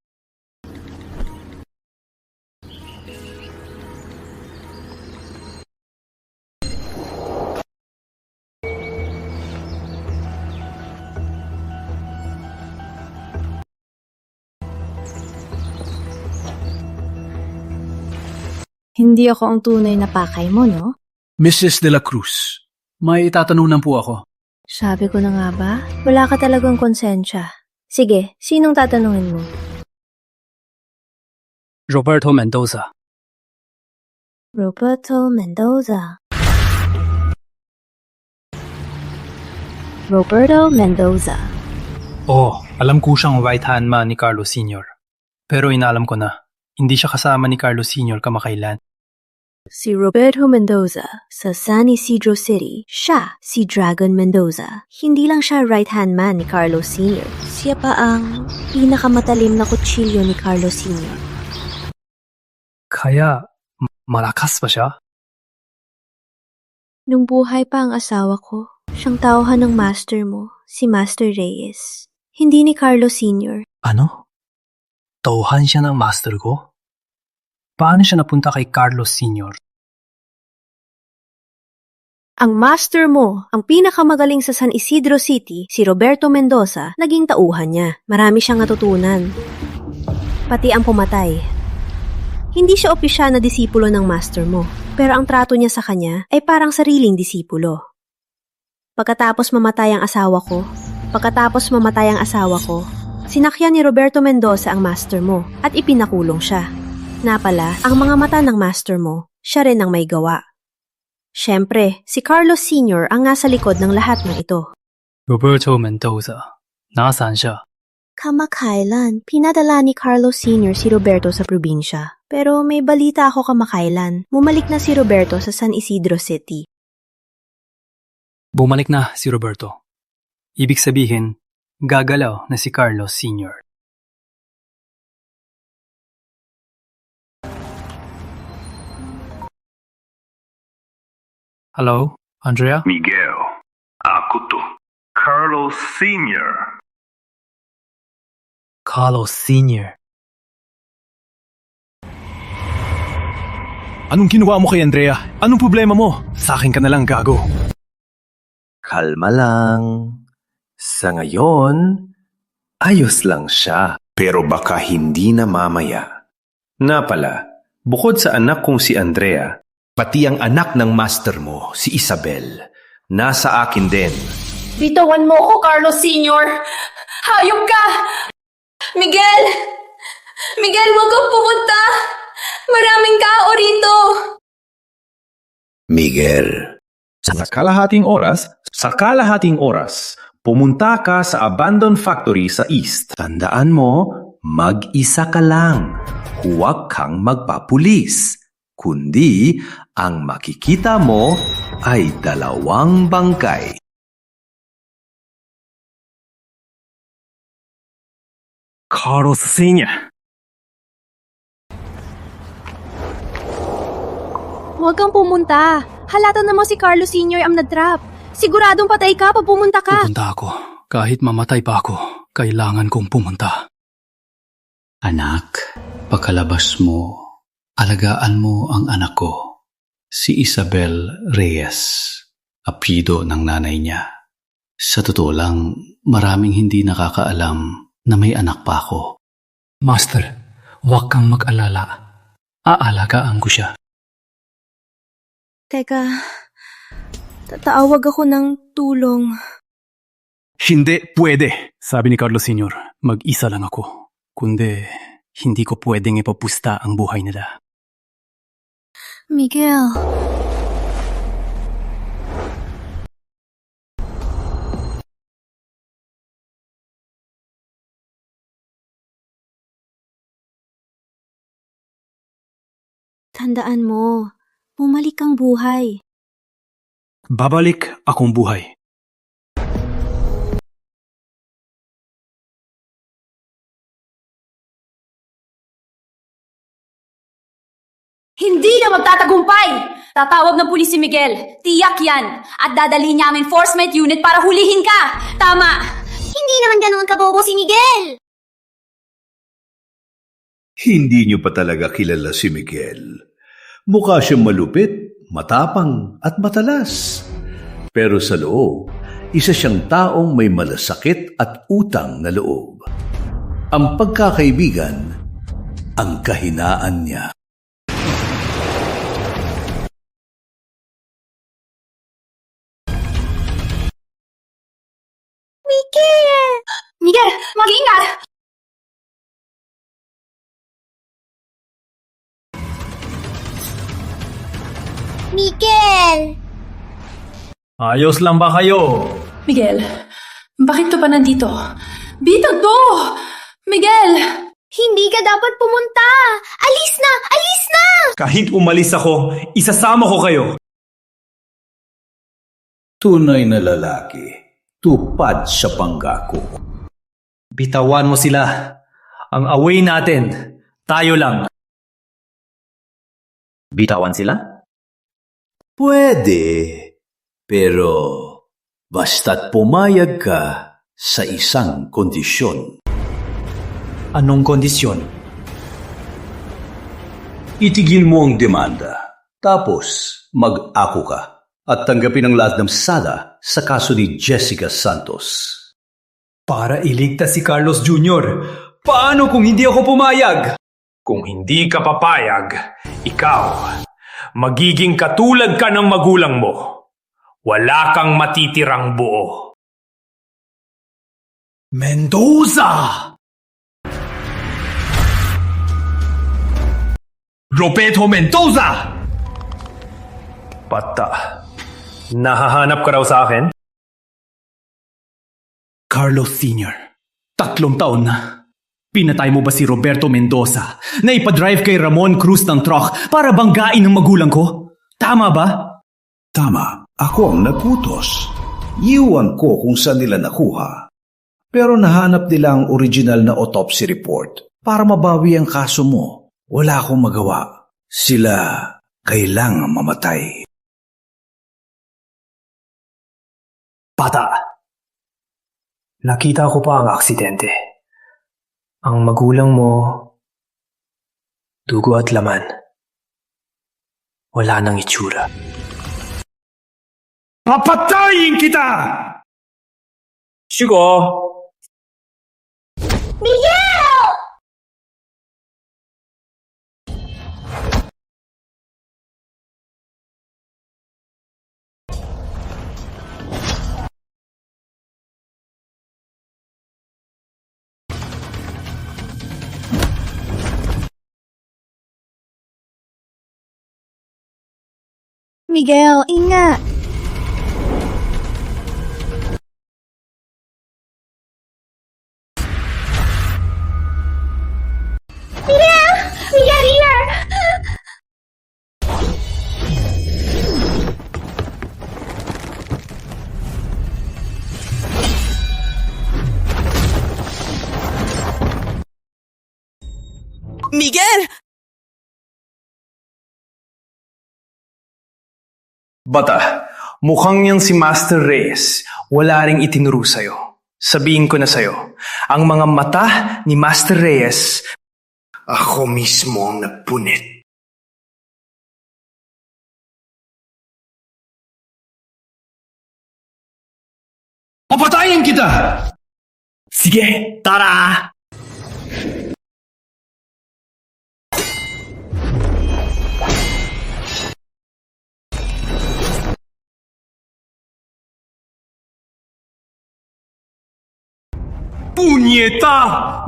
Hindi ako ang tunay na pakay mo, no? Mrs. De La Cruz, may itatanong lang po ako. Sabi ko na nga ba? Wala ka talagang konsensya. Sige, sinong tatanungin mo? Roberto Mendoza. Roberto Mendoza. Roberto Mendoza. Oh, alam ko siyang right-hand man ni Carlos Sr. Pero inaalam ko na, hindi siya kasama ni Carlos Sr. kamakailan. Si Roberto Mendoza sa San Isidro City, siya si Dragon Mendoza. Hindi lang siya right-hand man ni Carlos Sr. Siya pa ang pinakamatalim na kutsilyo ni Carlos Sr. Kaya, malakas pa siya? Nung buhay pa ang asawa ko, siyang tauhan ng master mo, si Master Reyes. Hindi ni Carlos Sr. Ano? Tauhan siya ng master ko? Paano siya napunta kay Carlos Sr.? Ang master mo, ang pinakamagaling sa San Isidro City, si Roberto Mendoza, naging tauhan niya. Marami siyang natutunan. Pati ang pumatay. Hindi siya opisyal na disipulo ng master mo, pero ang trato niya sa kanya ay parang sariling disipulo. Pagkatapos mamatay ang asawa ko, sinakyan ni Roberto Mendoza ang master mo at ipinakulong siya. Na pala, ang mga mata ng master mo, siya rin ang may gawa. Siyempre, si Carlos Sr. ang nasa likod ng lahat ng ito. Roberto Mendoza. Nasaan siya? Kamakailan, pinadala ni Carlos Sr. si Roberto sa probinsya. Pero may balita ako kamakailan, bumalik na si Roberto sa San Isidro City. Bumalik na si Roberto. Ibig sabihin, gagalaw na si Carlos Sr. Hello, Andrea? Miguel, ako to. Carlos Sr. Carlos Sr. Anong ginawa mo kay Andrea? Anong problema mo? Sa akin ka na lang, gago. Kalma lang. Sa ngayon, ayos lang siya. Pero baka hindi na mamaya. Na pala, bukod sa anak kong si Andrea, pati ang anak ng master mo, si Isabel, nasa akin din. Bitawan mo ko, Carlos Sr. Hayop ka! Miguel! Miguel, huwag kang pumunta! Maraming tao rito! Miguel, sa kalahating oras, pumunta ka sa abandoned factory sa East. Tandaan mo, mag-isa ka lang. Huwag kang magpapulis. Kundi, ang makikita mo ay 2 bangkay. Carlos Sr. Huwag kang pumunta. Halata naman si Carlos Sr. ang nadrap. Siguradong patay ka pag pumunta ka. Pupunta ako. Kahit mamatay pa ako, kailangan kong pumunta. Anak, pagkalabas mo, alagaan mo ang anak ko, si Isabel Reyes, apelyido ng nanay niya. Sa totoo lang, maraming hindi nakakaalam na may anak pa ako. Master, huwag kang mag-alala. Aalagaan ko siya. Teka, tatawag ako ng tulong. Hindi pwede, sabi ni Carlos Sr. Mag-isa lang ako. Kundi, hindi ko pwedeng ipapusta ang buhay nila. Miguel. Tandaan mo, bumalik ang buhay. Babalik akong buhay. Hindi na magtatagumpay! Tatawag ng pulis si Miguel. Tiyak yan. At dadalhin niya ang enforcement unit para hulihin ka. Tama! Hindi naman ganoon kabobo si Miguel! Hindi niyo pa talaga kilala si Miguel. Mukha siyang malupit, matapang at matalas. Pero sa loob, isa siyang taong may malasakit at utang na loob. Ang pagkakaibigan, ang kahinaan niya. Miguel! Mag-ingat! Miguel! Ayos lang ba kayo? Miguel, bakit to pa nandito? Bitag to! Miguel! Hindi ka dapat pumunta! Alis na! Alis na! Kahit umalis ako, isasama ko kayo. Tunay na lalaki, tupad sa pangako. Bitawan mo sila. Ang away natin, tayo lang. Bitawan sila? Pwede, pero basta't pumayag ka sa isang kondisyon. Anong kondisyon? Itigil mo ang demanda, tapos mag-ako ka at tanggapin ang lahat ng sala sa kaso ni Jessica Santos. Para iligtas si Carlos Jr., paano kung hindi ako pumayag? Kung hindi ka papayag, ikaw, magiging katulad ka ng magulang mo. Wala kang matitirang buo. Mendoza! Roberto Mendoza! Bata, nahahanap ka raw sa akin? Carlos Sr., 3 taon na. Pinatay mo ba si Roberto Mendoza na ipadrive kay Ramon Cruz ng truck para banggain ng magulang ko? Tama ba? Tama, ako ang nagutos. Iwan ko kung saan nila nakuha. Pero nahanap nila ang original na autopsy report para mabawi ang kaso mo. Wala akong magawa. Sila kailangang mamatay. Bata, nakita ko pa ang aksidente. Ang magulang mo, dugo at laman. Wala nang itsura. Papatayin kita! Sigo! Miguel! Miguel, ingat! Miguel! Miguel, here! Miguel! Bata, mukhang yang si Master Reyes wala ring itinuro sa'yo. Sabihin ko na sa'yo, ang mga mata ni Master Reyes, ako mismo ang nagpunit. Papatayin kita! Sige, tara! Punyeta!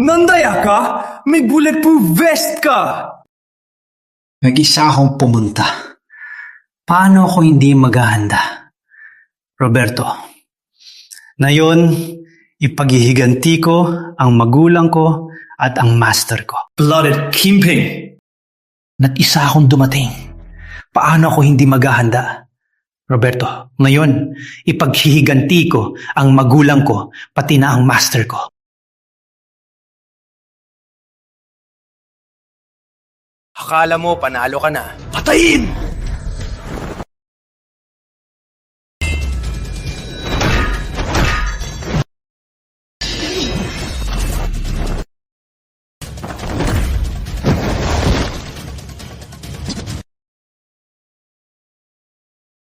Nandaya ka? May bulletproof vest ka! Nag-isa akong pumunta. Paano ako hindi maghahanda? Roberto, ngayon, ipaghihiganti ko ang magulang ko at ang master ko. Blooded Kingpin! Nat-isa akong dumating. Paano ako hindi maghahanda? Roberto, ngayon, ipaghihiganti ko ang magulang ko pati na ang master ko. Akala mo panalo ka na. Patayin!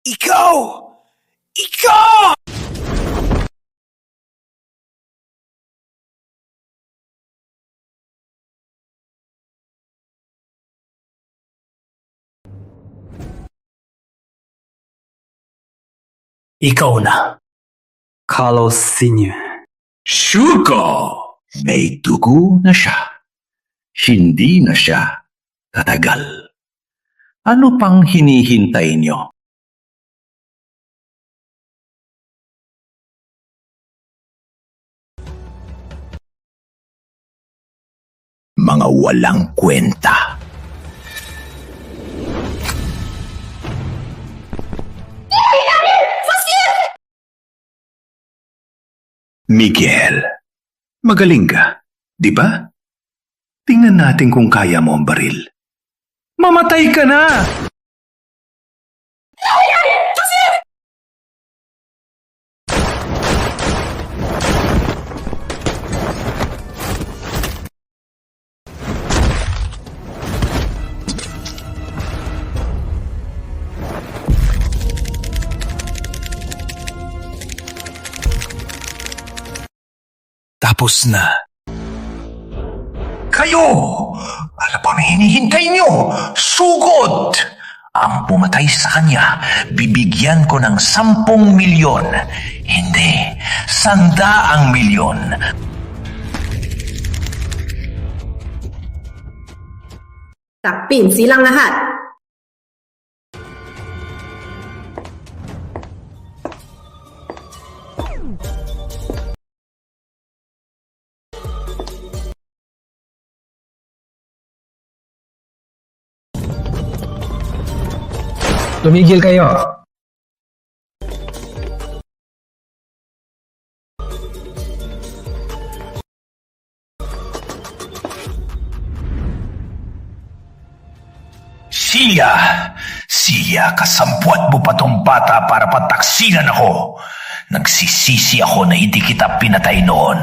Ikaw! Ikaw! Ikaw na, Carlos Sr. Sugar! May dugo na siya. Hindi na siya tatagal. Ano pang hinihintay niyo? mga walang kwenta. Miguel, magaling ka, di ba? Tingnan natin kung kaya mo ang baril. Mamatay ka na! Tapos na. Kayo! Ano pa may hinihintay nyo? Sugod! Ang pumatay sa kanya, bibigyan ko ng 10 milyon. Hindi, 100 milyon. Takpin silang lahat. Tumigil kayo. Siya, kasampuat mo pa tong bata para pataksilan ako. Nagsisisi ako na hindi kita pinatay noon.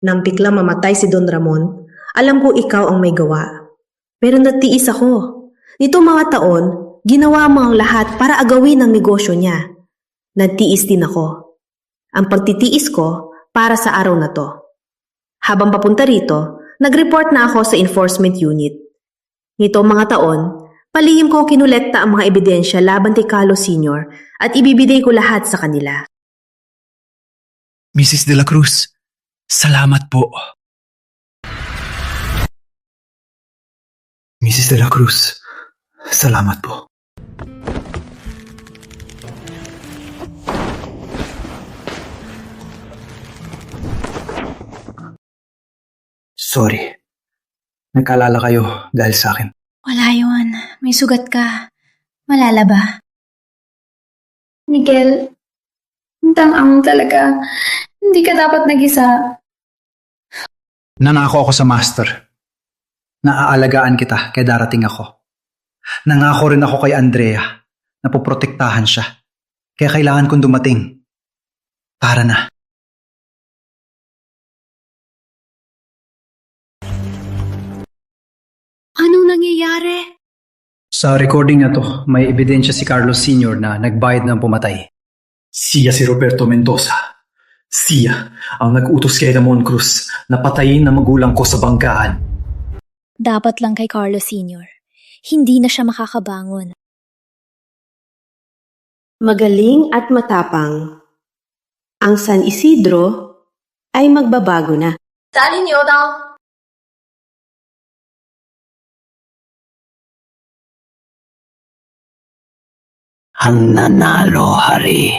Nang bigla mamatay si Don Ramon, alam ko ikaw ang may gawa. Pero natiis ako. Nito mga taon, ginawa mo ang lahat para agawin ang negosyo niya. Nagtiis din ako. Ang pagtitiis ko para sa araw na to. Habang papunta rito, nag-report na ako sa enforcement unit. Nito mga taon, palihim ko kinulekta ang mga ebidensya laban kay Carlos Sr. at ibibigay ko lahat sa kanila. Mrs. De La Cruz, salamat po. Mrs. De La Cruz, salamat po. Sorry. Nagkaalala kayo dahil sa akin. Wala yun. May sugat ka. Malala ba? Miguel, tang-ang talaga. Hindi ka dapat nag-isa. Nangako ako sa master. Naaalagaan kita kaya darating ako. Nangako rin ako kay Andrea na poprotektahan siya. Kaya kailangan kong dumating. Tara na. Anong nangyayari? Sa recording na to, may ebidensya si Carlos Sr. na nagbayad ng pumatay. Siya si Roberto Mendoza. Siya ang nag-utos kay Ramon Cruz na patayin ang magulang ko sa banggaan. Dapat lang kay Carlos Sr. Hindi na siya makakabangon. Magaling at matapang. Ang San Isidro ay magbabago na. Dali niyo daw. Ang nanalo, hari.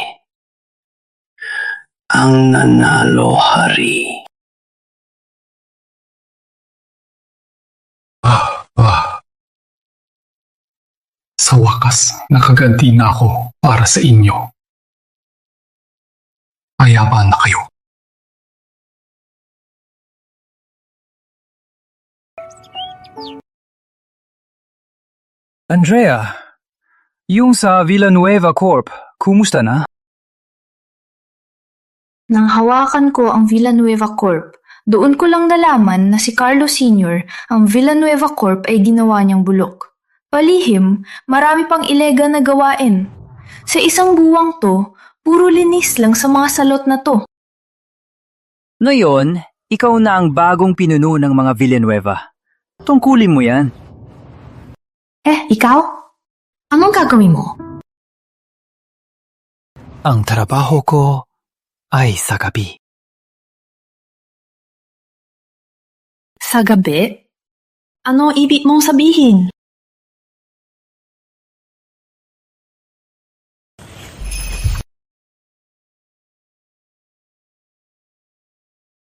Ang nanalo, hari. Sa wakas, nakaganti na ako para sa inyo. Ayaban na kayo. Andrea, yung sa Villanueva Corp, kumusta na? Nang hawakan ko ang Villanueva Corp, doon ko lang nalaman na si Carlos Sr. ang Villanueva Corp ay ginawa niyang bulok. Palihim, marami pang ilegal na gawain. Sa isang buwang to, puro linis lang sa mga salot na to. Ngayon, ikaw na ang bagong pinuno ng mga Villanueva. Tungkulin mo yan. Ikaw? Anong gagawin mo? Ang trabaho ko ay sa gabi. Sa gabi? Ano ibig mong sabihin?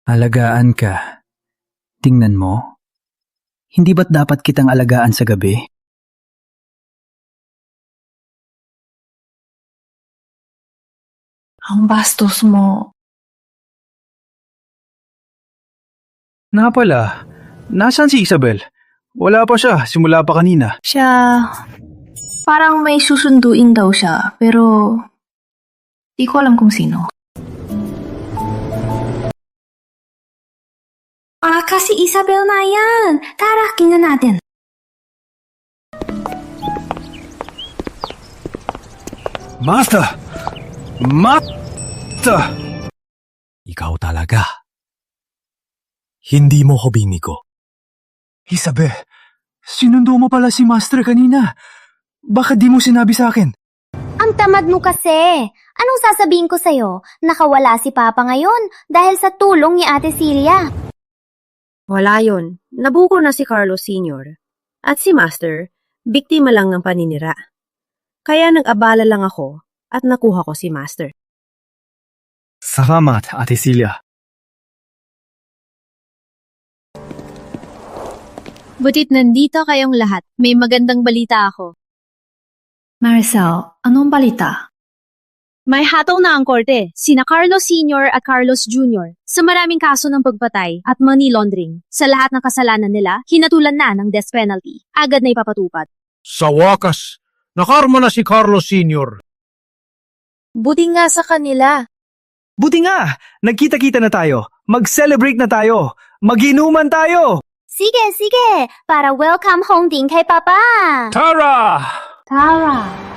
Alagaan ka Tingnan mo. Hindi ba't dapat kitang alagaan sa gabi? Ang bastos mo. Na pala, nasaan si Isabel? Wala pa siya, simula pa kanina. Siya... Parang may susunduin daw siya, pero... Di ko alam kung sino. Kasi Isabel na yan. Tara, tingnan natin. Master! Master! Ikaw talaga. Hindi mo ko biniko. Isabel, sinundo mo pala si Master kanina. Bakit di mo sinabi sa akin? Ang tamad mo kasi. Anong sasabihin ko sa'yo? Nakawala si Papa ngayon dahil sa tulong ni Ate Celia. Wala yun. Nabuko na si Carlos Sr. At si Master, biktima lang ng paninira. Kaya nag-abala lang ako at nakuha ko si Master. Salamat, Ate Celia. Butit nandito kayong lahat. May magandang balita ako. Maricel, anong balita? May hatol na ang korte, sina Carlos Sr. at Carlos Jr. sa maraming kaso ng pagpatay at money laundering. Sa lahat ng kasalanan nila, hinatulan na ng death penalty. Agad na ipapatupad. Sa wakas, nakarma na si Carlos Sr. Buti nga sa kanila. Buti nga! Nagkita-kita na tayo. Mag-celebrate na tayo. Mag-inuman tayo! Sige, sige! Para welcome home din kay Papa! Tara! Tara!